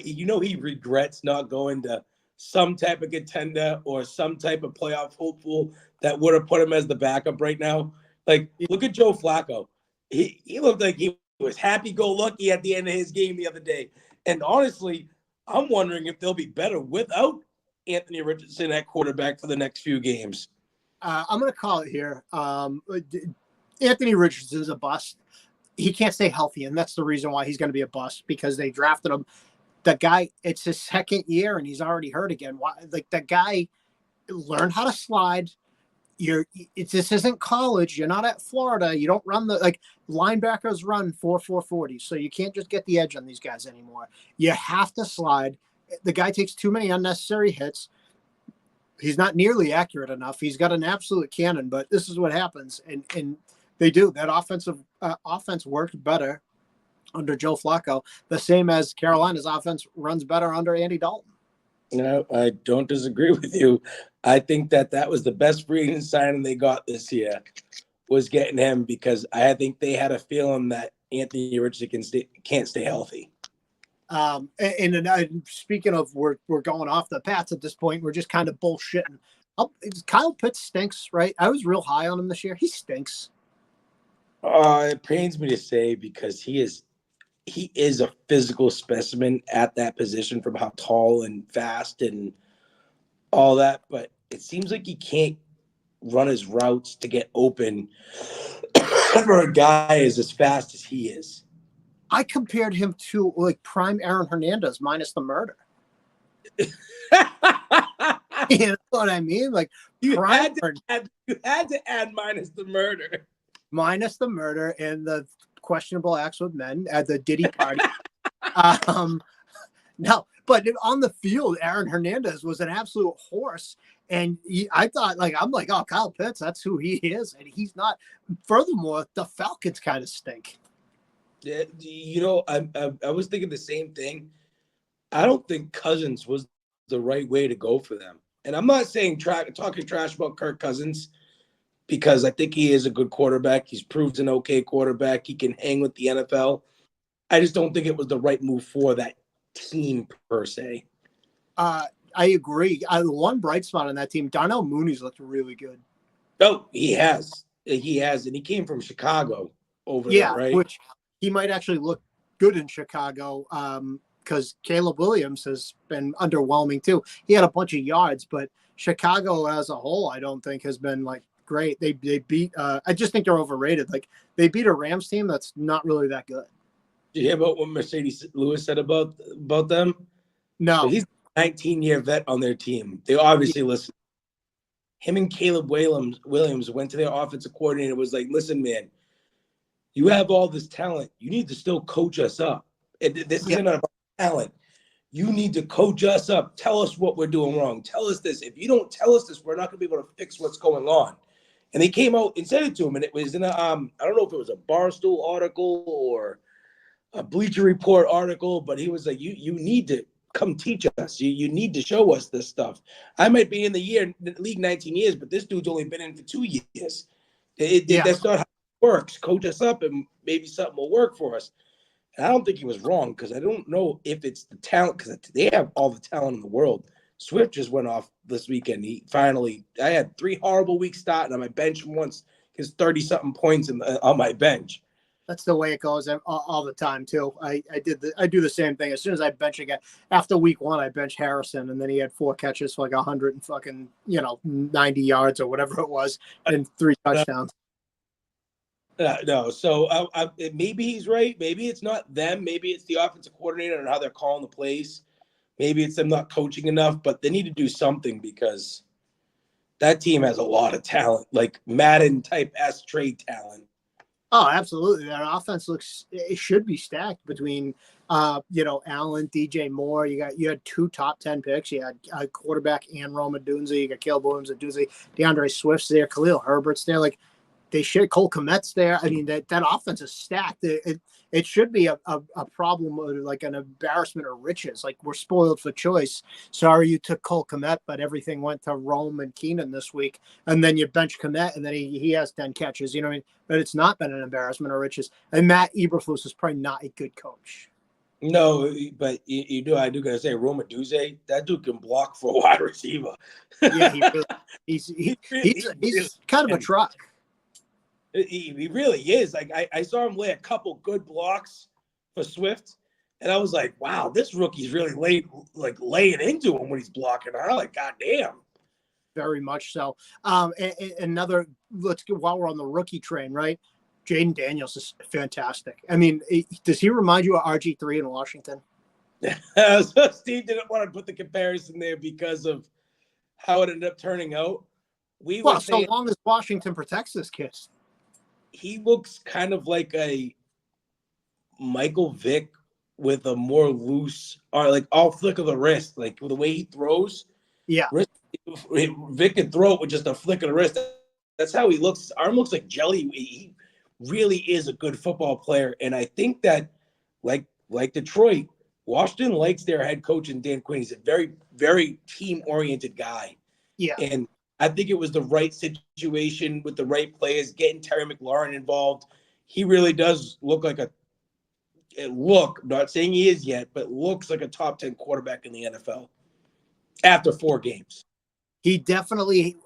Speaker 2: he regrets not going to some type of contender or some type of playoff hopeful that would have put him as the backup right now. Like, look at Joe Flacco. He looked like he was happy-go-lucky at the end of his game the other day. And honestly, I'm wondering if they'll be better without Anthony Richardson at quarterback for the next few games.
Speaker 1: I'm going to call it here. Anthony Richardson is a bust. He can't stay healthy, and that's the reason why he's going to be a bust, because they drafted him. The guy, it's his 2nd year, and he's already hurt again. Why? Like, that guy learned how to slide. This isn't college. You're not at Florida. You don't run linebackers run 4.40, so you can't just get the edge on these guys anymore. You have to slide. The guy takes too many unnecessary hits. He's not nearly accurate enough. He's got an absolute cannon, but this is what happens, and they do. That offense worked better under Joe Flacco, the same as Carolina's offense runs better under Andy Dalton.
Speaker 2: No, I don't disagree with you. I think that was the best free agent signing they got this year, was getting him, because I think they had a feeling that Anthony Richardson can't stay healthy.
Speaker 1: And speaking of, we're going off the Pats at this point. We're just kind of bullshitting. Kyle Pitts stinks, right? I was real high on him this year. He stinks.
Speaker 2: It pains me to say, because he is a physical specimen at that position, from how tall and fast and all that, but it seems like he can't run his routes to get open for a guy as fast as he is.
Speaker 1: I compared him to prime Aaron Hernandez minus the murder. You know what I mean? Like,
Speaker 2: you had to add minus the murder.
Speaker 1: Minus the murder and the questionable acts with men at the Diddy party. No, but on the field, Aaron Hernandez was an absolute horse. And I thought, oh, Kyle Pitts, that's who he is. And he's not. Furthermore, the Falcons kind of stink.
Speaker 2: Yeah, I was thinking the same thing. I don't think Cousins was the right way to go for them. And I'm not saying talking trash about Kirk Cousins because I think he is a good quarterback. He's proved an okay quarterback. He can hang with the NFL. I just don't think it was the right move for that team per se.
Speaker 1: I agree. The one bright spot on that team, Darnell Mooney's looked really good.
Speaker 2: Oh, he has. He has. And he came from Chicago over there,
Speaker 1: Yeah,
Speaker 2: right?
Speaker 1: which he might actually look good in Chicago because Caleb Williams has been underwhelming too. He had a bunch of yards, but Chicago as a whole, I don't think has been like great. They beat. I just think they're overrated. Like they beat a Rams team that's not really that good.
Speaker 2: Did you hear about what Mercedes Lewis said about them? So
Speaker 1: No,
Speaker 2: he's a 19-year vet on their team. They obviously listen. Him and Caleb Williams went to their offensive coordinator and was like, listen, man, you have all this talent. You need to still coach us up. This isn't about talent. You need to coach us up. Tell us what we're doing wrong. Tell us this. If you don't tell us this, we're not going to be able to fix what's going on. And they came out and said it to him, and it was in a I don't know if it was a Barstool article or a Bleacher Report article, but he was like, you need to come teach us. You need to show us this stuff. I might be in the league 19 years, but this dude's only been in for 2 years. That's not how it works. Coach us up, and maybe something will work for us. And I don't think he was wrong because I don't know if it's the talent because they have all the talent in the world. Swift just went off this weekend. I had 3 horrible weeks starting on my bench once, his 30-something points on my bench.
Speaker 1: that's the way it goes all the time too. I do the same thing. As soon as I bench again, after week 1, I bench Harrison, and then he had 4 catches for like 100 and fucking 90 yards or whatever it was, and 3 touchdowns.
Speaker 2: No, so maybe he's right. Maybe it's not them. Maybe it's the offensive coordinator and how they're calling the plays. Maybe it's them not coaching enough, but they need to do something because that team has a lot of talent, like Madden type S trade talent.
Speaker 1: Oh, absolutely. That offense it should be stacked between, Allen, DJ Moore. You had 2 top 10 picks. You had a quarterback and Rome Odunze. You got Caleb Williams, Odunze, DeAndre Swift's there, Khalil Herbert's there. Like they should. Cole Kmet's there. I mean, that offense is stacked. It should be a problem or like an embarrassment of riches. Like we're spoiled for choice. Sorry you took Cole Kmet, but everything went to Rome and Keenan this week. And then you bench Kmet, and then he has 10 catches. You know what I mean? But it's not been an embarrassment of riches. And Matt Eberflus is probably not a good coach.
Speaker 2: No, but I do gotta say, Rome Odunze, that dude can block for a wide receiver.
Speaker 1: Yeah, he's kind of a truck.
Speaker 2: He really is. Like I saw him lay a couple good blocks for Swift, and I was like, "Wow, this rookie's really laying into him when he's blocking." I'm like, "God damn!"
Speaker 1: Very much so. Another. Let's get while we're on the rookie train, right? Jaden Daniels is fantastic. I mean, does he remind you of RG3 in Washington?
Speaker 2: So Steve didn't want to put the comparison there because of how it ended up turning out.
Speaker 1: So long as Washington protects this kid.
Speaker 2: He looks kind of like a Michael Vick with a more loose or like all flick of the wrist, like the way he throws.
Speaker 1: Yeah.
Speaker 2: Vick can throw it with just a flick of the wrist. That's how he looks. His arm looks like jelly. He really is a good football player. And I think that like Detroit, Washington likes their head coach and Dan Quinn. He's a very, very team-oriented guy.
Speaker 1: Yeah.
Speaker 2: And I think it was the right situation with the right players, getting Terry McLaurin involved. He really does look like not saying he is yet, but looks like a top 10 quarterback in the NFL after 4 games.
Speaker 1: He definitely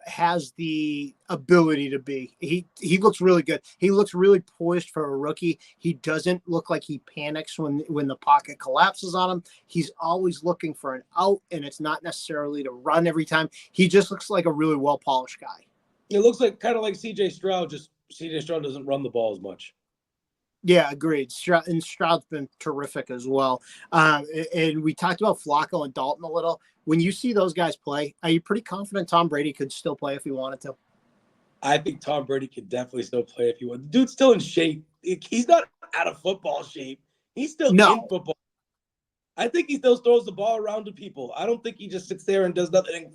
Speaker 1: has the ability to be. He looks really good. He looks really poised for a rookie. He doesn't look like he panics when the pocket collapses on him. He's always looking for an out, and it's not necessarily to run every time. He just looks like a really well-polished guy.
Speaker 2: It looks like kind of like C.J. Stroud, just C.J. Stroud doesn't run the ball as much.
Speaker 1: Yeah, agreed. Stroud's been terrific as well. And we talked about Flacco and Dalton a little. When you see those guys play, are you pretty confident Tom Brady could still play if he wanted to?
Speaker 2: I think Tom Brady could definitely still play if he wanted. The dude's still in shape. He's not out of football shape. He's still in football. I think he still throws the ball around to people. I don't think he just sits there and does nothing.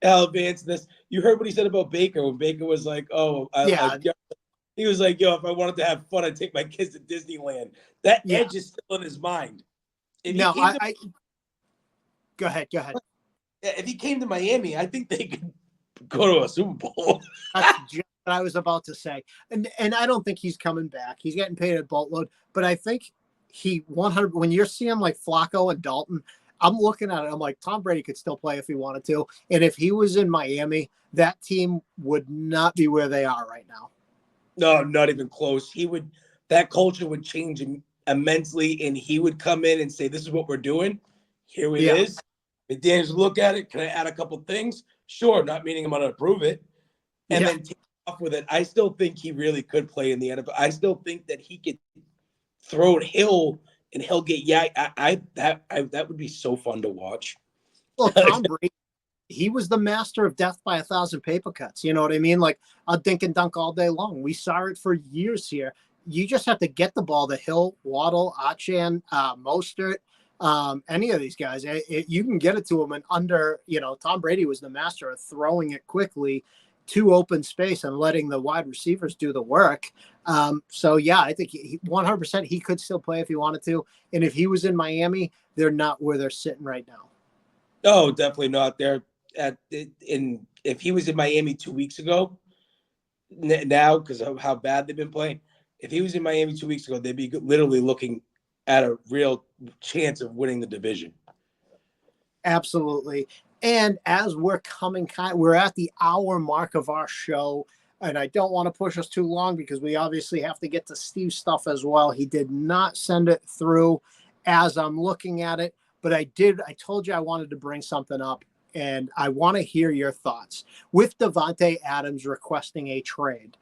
Speaker 2: Advance this. You heard what he said about Baker when Baker was like, he was like, yo, if I wanted to have fun, I'd take my kids to Disneyland. That edge is still in his mind. If he
Speaker 1: No,
Speaker 2: came to,
Speaker 1: go ahead. Go ahead.
Speaker 2: if he came to Miami, I think they could go to a Super Bowl.
Speaker 1: That's just what I was about to say. And I don't think he's coming back. He's getting paid a boatload, but I think he 100 when you're seeing like Flacco and Dalton, I'm looking at it. I'm like, Tom Brady could still play if he wanted to. And if he was in Miami, that team would not be where they are right now.
Speaker 2: No, not even close. That culture would change immensely, and he would come in and say, "This is what we're doing. Here it is." McDaniels look at it. Can I add a couple things? Sure, not meaning I'm going to approve it, and then take off with it. I still think he really could play in the NFL. I still think that he could throw at Hill, and he'll get that would be so fun to watch.
Speaker 1: Well, Tom Brady, he was the master of death by 1,000 paper cuts. You know what I mean? Like a dink and dunk all day long. We saw it for years here. You just have to get the ball to Hill, Waddle, Achane, Mostert, any of these guys. You can get it to them and under, Tom Brady was the master of throwing it quickly to open space and letting the wide receivers do the work. So, yeah, I think 100% he could still play if he wanted to. And if he was in Miami, they're not where they're sitting right now.
Speaker 2: No, definitely not. If he was in Miami 2 weeks ago, now because of how bad they've been playing, if he was in Miami 2 weeks ago, they'd be literally looking at a real chance of winning the division.
Speaker 1: Absolutely. And as we're we're at the hour mark of our show, and I don't want to push us too long because we obviously have to get to Steve's stuff as well. He did not send it through as I'm looking at it, but I told you I wanted to bring something up, and I want to hear your thoughts. With Davante Adams requesting a trade,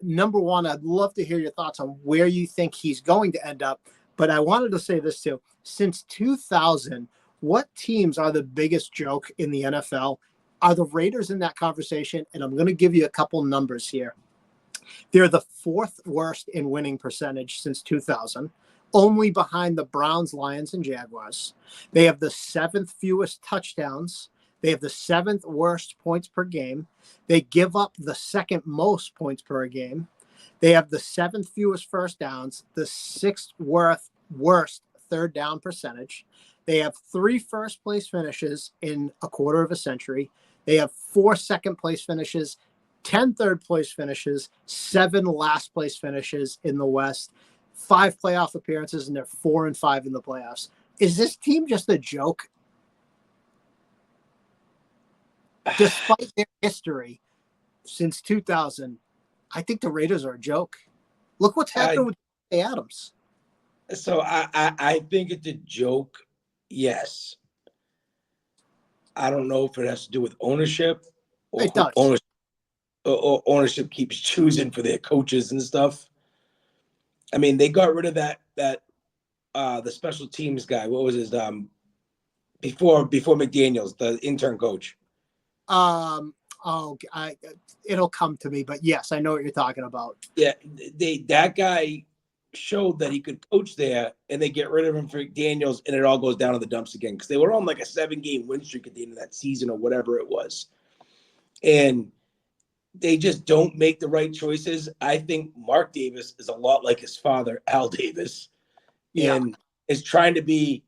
Speaker 1: number one, I'd love to hear your thoughts on where you think he's going to end up. But I wanted to say this too. Since 2000, what teams are the biggest joke in the NFL? Are the Raiders in that conversation? And I'm going to give you a couple numbers here. They're the fourth worst in winning percentage since 2000, only behind the Browns, Lions, and Jaguars. They have the seventh fewest touchdowns. They have the seventh worst points per game. They give up the second most points per game. They have the seventh fewest first downs, the sixth worst third down percentage. They have 3 first-place finishes in a quarter of a century. They have 4 second-place finishes, 10 third-place finishes, 7 last-place finishes in the West, 5 playoff appearances, and they're 4-5 in the playoffs. Is this team just a joke? Despite their history since 2000, I think the Raiders are a joke. Look what's happened with Adams.
Speaker 2: So I think it's a joke. Yes. I don't know if it has to do with ownership or
Speaker 1: it does.
Speaker 2: Ownership keeps choosing for their coaches and stuff. I mean, they got rid of that the special teams guy. What was his before McDaniels, the intern coach?
Speaker 1: It'll come to me, but yes, I know what you're talking about.
Speaker 2: Yeah, that guy showed that he could coach there, and they get rid of him for McDaniels, and it all goes down to the dumps again because they were on like a 7-game win streak at the end of that season or whatever it was, and they just don't make the right choices. I think Mark Davis is a lot like his father, Al Davis, and is trying to be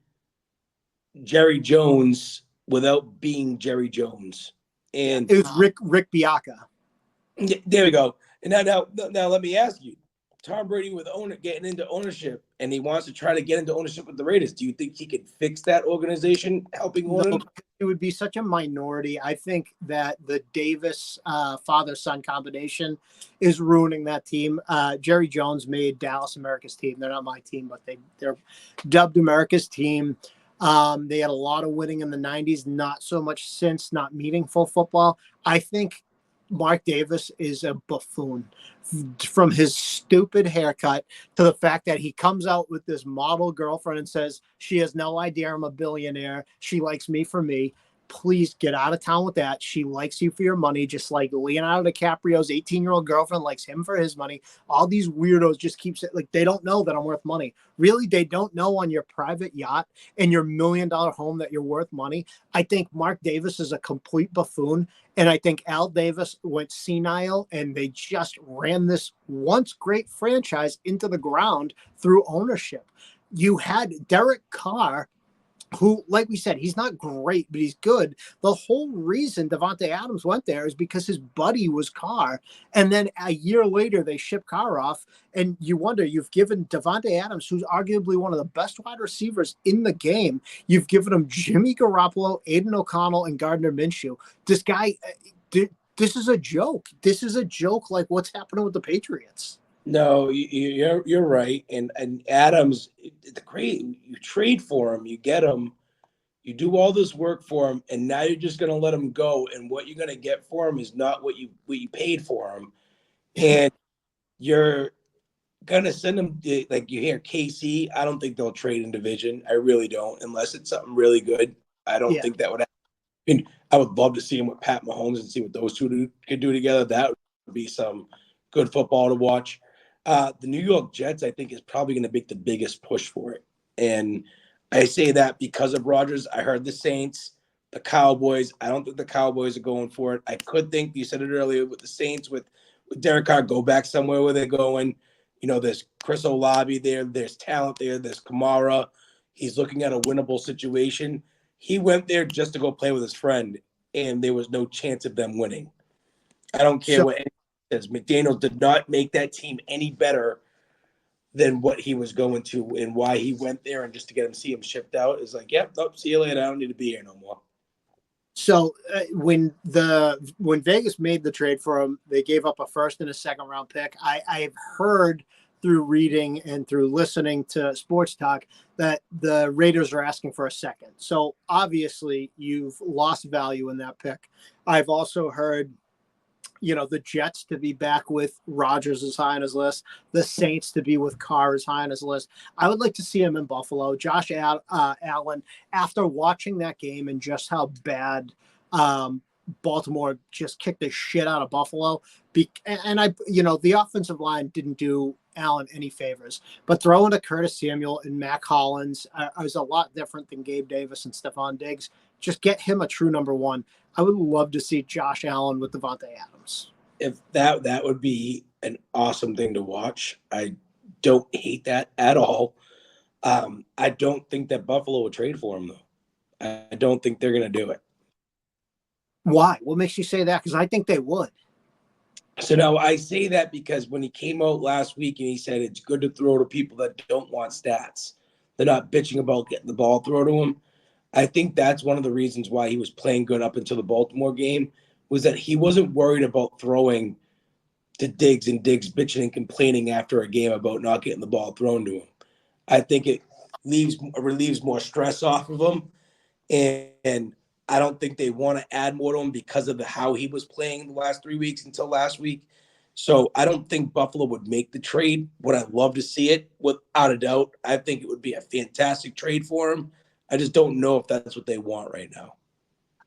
Speaker 2: Jerry Jones without being Jerry Jones. And
Speaker 1: it was Rick Bianca.
Speaker 2: There we go. And now let me ask you, Tom Brady with getting into ownership, and he wants to try to get into ownership with the Raiders. Do you think he could fix that organization, helping one?
Speaker 1: No, it would be such a minority. I think that the Davis father-son combination is ruining that team. Jerry Jones made Dallas America's team. They're not my team, but they're dubbed America's team. They had a lot of winning in the 90s, not so much since, not meaningful football. I think Mark Davis is a buffoon, from his stupid haircut to the fact that he comes out with this model girlfriend and says she has no idea I'm a billionaire. She likes me for me. Please get out of town with that. She likes you for your money, just like Leonardo DiCaprio's 18-year-old girlfriend likes him for his money. All these weirdos just keep saying, like, they don't know that I'm worth money. Really, they don't know on your private yacht and your $1 million home that you're worth money. I think Mark Davis is a complete buffoon, and I think Al Davis went senile, and they just ran this once great franchise into the ground through ownership. you had Derek Carr, who, like we said, he's not great, but he's good. The whole reason Davante Adams went there is because his buddy was Carr. And then a year later, they ship Carr off. And you wonder, you've given Davante Adams, who's arguably one of the best wide receivers in the game, you've given him Jimmy Garoppolo, Aiden O'Connell, and Gardner Minshew. This guy, this is a joke. This is a joke like what's happening with the Patriots.
Speaker 2: No, you're right. And Adams, the great, you trade for him, you get him, you do all this work for him, and now you're just going to let him go. And what you're going to get for him is not what you paid for him. And you're going to send him, like you hear KC. I don't think they'll trade in division. I really don't, unless it's something really good. I don't think that would happen. I mean, I would love to see him with Pat Mahomes and see what those two could do together. That would be some good football to watch. The New York Jets, I think, is probably going to make the biggest push for it. And I say that because of Rodgers. I heard the Saints, the Cowboys. I don't think the Cowboys are going for it. I could think, you said it earlier, with the Saints, with Derek Carr, go back somewhere where they're going. You know, there's Chris Olave there. There's talent there. There's Kamara. He's looking at a winnable situation. He went there just to go play with his friend, and there was no chance of them winning. I don't care what anyone says. McDaniels did not make that team any better than what he was going to, and why he went there, and just to get him, see him shipped out is like, yep, nope, see you later. I don't need to be here no more.
Speaker 1: So when Vegas made the trade for him, they gave up a first and a second round pick. I've heard through reading and through listening to sports talk that the Raiders are asking for a second. So obviously you've lost value in that pick. I've also heard, the Jets to be back with Rodgers as high on his list, the Saints to be with Carr as high on his list. I would like to see him in Buffalo. Josh Allen, after watching that game and just how bad Baltimore just kicked the shit out of Buffalo, and the offensive line didn't do Allen any favors, but throwing to Curtis Samuel and Mac Hollins was a lot different than Gabe Davis and Stephon Diggs. Just get him a true number one. I would love to see Josh Allen with Davante Adams.
Speaker 2: If that would be an awesome thing to watch. I don't hate that at all. I don't think that Buffalo would trade for him, though. I don't think they're going to do it.
Speaker 1: Why? What makes you say that? Because I think they would.
Speaker 2: So now I say that because when he came out last week and he said it's good to throw to people that don't want stats, they're not bitching about getting the ball thrown to him. I think that's one of the reasons why he was playing good up until the Baltimore game, was that he wasn't worried about throwing to Diggs and Diggs bitching and complaining after a game about not getting the ball thrown to him. I think it relieves more stress off of him, and I don't think they want to add more to him because of how he was playing the last 3 weeks until last week. So I don't think Buffalo would make the trade. Would I love to see it? Without a doubt. I think it would be a fantastic trade for him. I just don't know if that's what they want right now.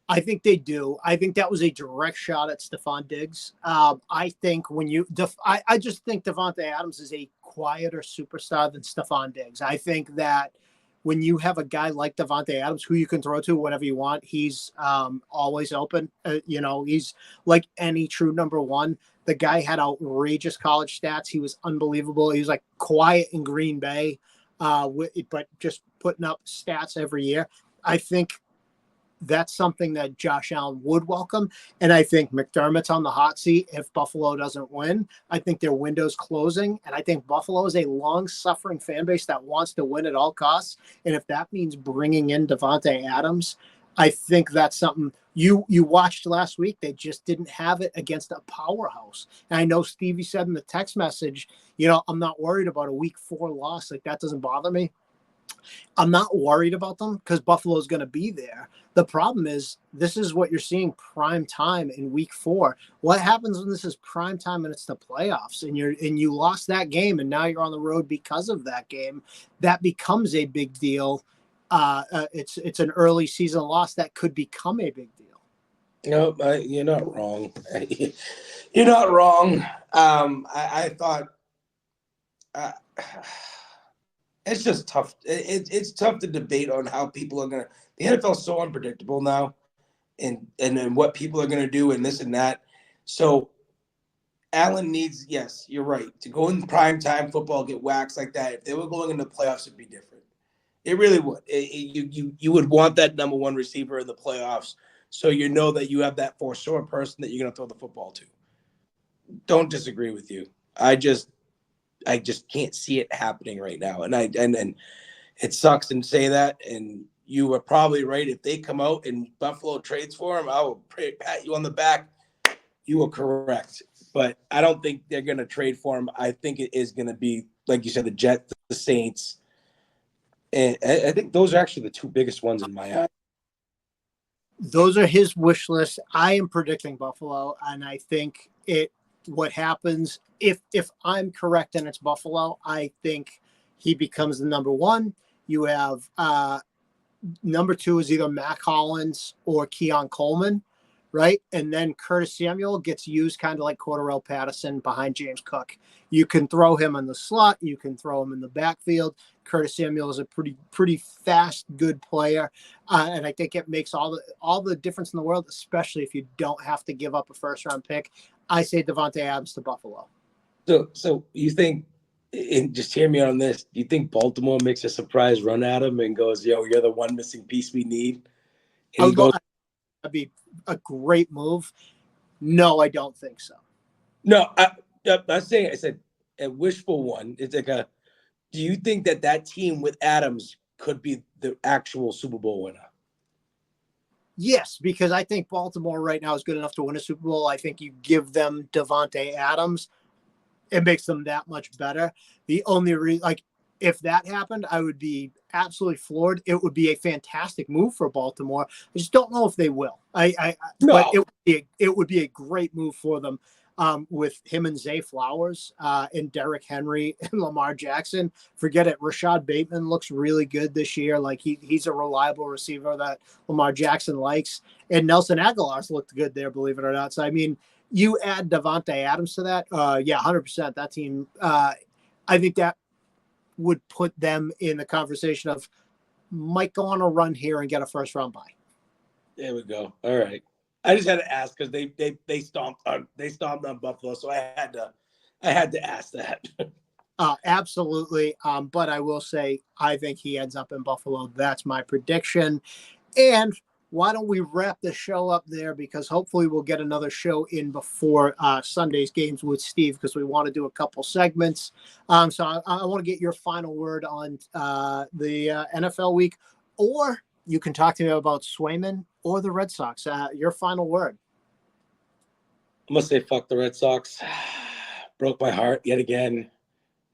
Speaker 1: I think they do. I think that was a direct shot at Stephon Diggs. I think I just think Davante Adams is a quieter superstar than Stephon Diggs. I think that when you have a guy like Davante Adams who you can throw to whenever you want, he's always open. He's like any true number one. The guy had outrageous college stats. He was unbelievable. He was like quiet in Green Bay, but just putting up stats every year. I think that's something that Josh Allen would welcome. And I think McDermott's on the hot seat if Buffalo doesn't win. I think their window's closing. And I think Buffalo is a long-suffering fan base that wants to win at all costs. And if that means bringing in Davante Adams, I think that's something you watched last week. They just didn't have it against a powerhouse. And I know Stevie said in the text message, I'm not worried about a week 4 loss. Like, that doesn't bother me. I'm not worried about them because Buffalo is going to be there. The problem is this is what you're seeing prime time in week 4. What happens when this is prime time and it's the playoffs and you lost that game and now you're on the road because of that game? That becomes a big deal. It's an early season loss that could become a big deal.
Speaker 2: No, you're not wrong. You're not wrong. I thought. It's just tough. It's tough to debate on how people are going to – the NFL is so unpredictable now and what people are going to do and this and that. So Allen needs, yes, you're right, to go in prime time football, get waxed like that. If they were going into the playoffs, it'd be different. It really would. You would want that number one receiver in the playoffs, so you know that you have that for sure person that you're going to throw the football to. Don't disagree with you. I just can't see it happening right now, and it sucks to say that. And you were probably right. If they come out and Buffalo trades for him, I will pat you on the back. You were correct, but I don't think they're going to trade for him. I think it is going to be, like you said, the Jets, the Saints, and I think those are actually the two biggest ones in my eyes.
Speaker 1: Those are his wish lists. I am predicting Buffalo, and I think what happens if I'm correct and it's Buffalo, I think he becomes the number one. You have number two is either Mac Hollins or Keon Coleman, right? And then Curtis Samuel gets used kind of like Cordarrelle Patterson behind James Cook. You can throw him in the slot. You can throw him in the backfield. Curtis Samuel is a pretty fast, good player, and I think it makes all the difference in the world, especially if you don't have to give up a first-round pick. I say Davante Adams to Buffalo.
Speaker 2: So you think, and just hear me on this, do you think Baltimore makes a surprise run at him and goes, yo, you're the one missing piece we need? And he goes,
Speaker 1: that'd be a great move. No, I don't think so.
Speaker 2: no, I'm saying, I said, a wishful one. It's like do you think that team with Adams could be the actual Super Bowl winner?
Speaker 1: Yes, because I think Baltimore right now is good enough to win a Super Bowl. I think you give them Davante Adams, it makes them that much better. The only reason, like, if that happened, I would be absolutely floored. It would be a fantastic move for Baltimore. I just don't know if they will.
Speaker 2: No.
Speaker 1: But it would be a great move for them. With him and Zay Flowers and Derrick Henry and Lamar Jackson. Forget it. Rashad Bateman looks really good this year. Like he's a reliable receiver that Lamar Jackson likes. And Nelson Aguilar's looked good there, believe it or not. So, I mean, you add Davante Adams to that. 100%. That team, I think that would put them in the conversation of might go on a run here and get a first round bye.
Speaker 2: There we go. All right. I just had to ask because they stomped on Buffalo, so I had to ask that.
Speaker 1: Absolutely. But I will say I think he ends up in Buffalo. That's my prediction. And why don't we wrap the show up there, because hopefully we'll get another show in before Sunday's games with Steve, because we want to do a couple segments. So I want to get your final word on the NFL week, or you can talk to me about Swayman or the Red Sox. Your final word.
Speaker 2: I'm going to say fuck the Red Sox. Broke my heart yet again.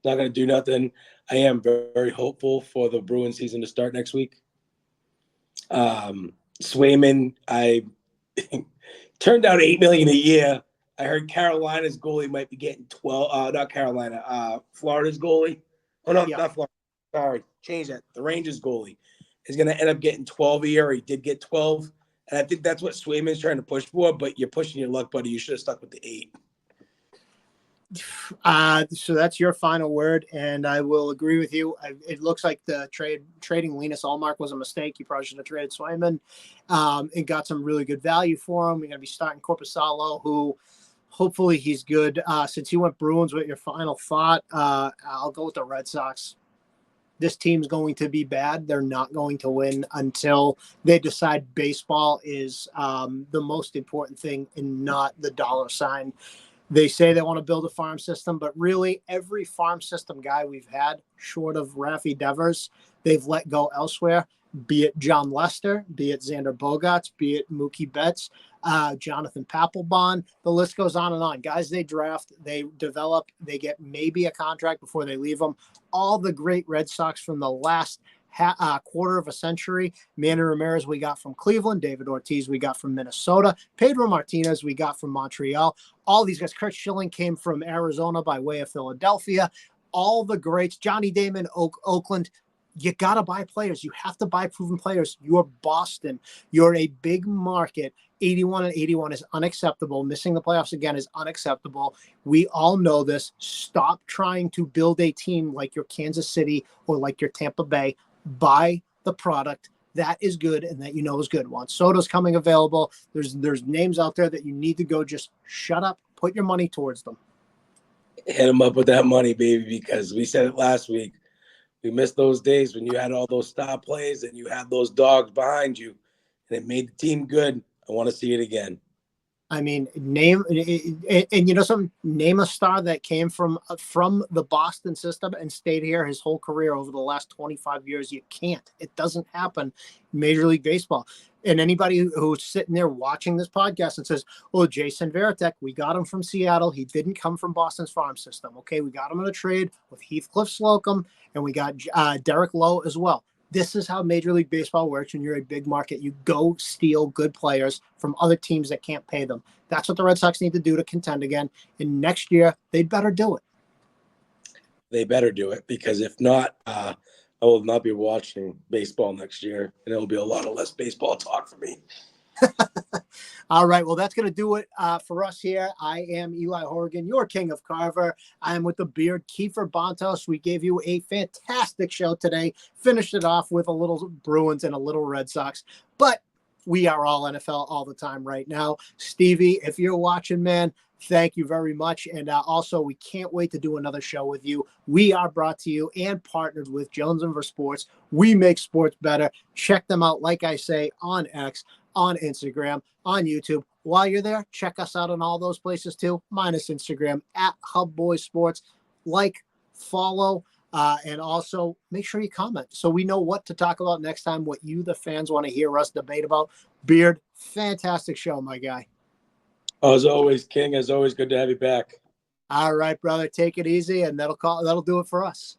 Speaker 2: Not going to do nothing. I am very, very hopeful for the Bruins season to start next week. Swayman, I turned out $8 million a year. I heard Carolina's goalie might be getting 12. Not Carolina. Florida's goalie. Oh no, Not Florida. Sorry, change that. The Rangers goalie is going to end up getting 12 a year. He did get 12, and I think that's what Swayman's trying to push for. But you're pushing your luck, buddy. You should have stuck with the 8.
Speaker 1: So that's your final word, and I will agree with you. It looks like the trading Linus Allmark was a mistake. You probably should have traded Swayman and got some really good value for him. You're going to be starting Korpisalo, who hopefully he's good. Since you went Bruins with your final thought, I'll go with the Red Sox. This team's going to be bad. They're not going to win until they decide baseball is the most important thing and not the dollar sign. They say they want to build a farm system, but really every farm system guy we've had, short of Rafi Devers, they've let go elsewhere, be it John Lester, be it Xander Bogaerts, be it Mookie Betts, Jonathan Papelbon. The list goes on and on. Guys they draft, they develop, they get maybe a contract before they leave them. All the great Red Sox from the last quarter of a century. Manny Ramirez we got from Cleveland. David Ortiz we got from Minnesota. Pedro Martinez we got from Montreal. All these guys. Kurt Schilling came from Arizona by way of Philadelphia. All the greats. Johnny Damon, Oakland. You got to buy players. You have to buy proven players. You're Boston. You're a big market. 81-81 is unacceptable. Missing the playoffs again is unacceptable. We all know this. Stop trying to build a team like your Kansas City or like your Tampa Bay. Buy the product that is good and that you know is good. Juan Soto's coming available. There's names out there that you need to go just shut up Put your money towards them.
Speaker 2: Hit him up with that money, baby, because we said it last week. We missed those days when you had all those star plays and you had those dogs behind you, and it made the team good. I want to see it again.
Speaker 1: I mean, name and you know something. Name a star that came from the Boston system and stayed here his whole career over the last 25 years. You can't. It doesn't happen in Major League Baseball. And anybody who's sitting there watching this podcast and says, "Oh, Jason Varitek, we got him from Seattle. He didn't come from Boston's farm system. Okay, we got him in a trade with Heathcliff Slocum, and we got Derek Lowe as well." This is how Major League Baseball works when you're a big market. You go steal good players from other teams that can't pay them. That's what the Red Sox need to do to contend again. And next year, they'd better do it.
Speaker 2: They better do it, because if not, I will not be watching baseball next year, and it'll be a lot of less baseball talk for me.
Speaker 1: All right. Well, that's going to do it for us here. I am Eli Horrigan, your King of Carver. I am with the beard, Kiefer Bontos. We gave you a fantastic show today. Finished it off with a little Bruins and a little Red Sox. But we are all NFL all the time right now. Stevie, if you're watching, man, thank you very much. And also, we can't wait to do another show with you. We are brought to you and partnered with Jones & Sports. We make sports better. Check them out, like I say, on X, on Instagram, on YouTube. While you're there, check us out on all those places too, minus Instagram, at Hub Boys Sports. Like, follow, and also make sure you comment so we know what to talk about next time, what you, the fans, want to hear us debate about. Beard, fantastic show, my guy.
Speaker 2: As always, King, as always, good to have you back.
Speaker 1: All right, brother, take it easy, and that'll do it for us.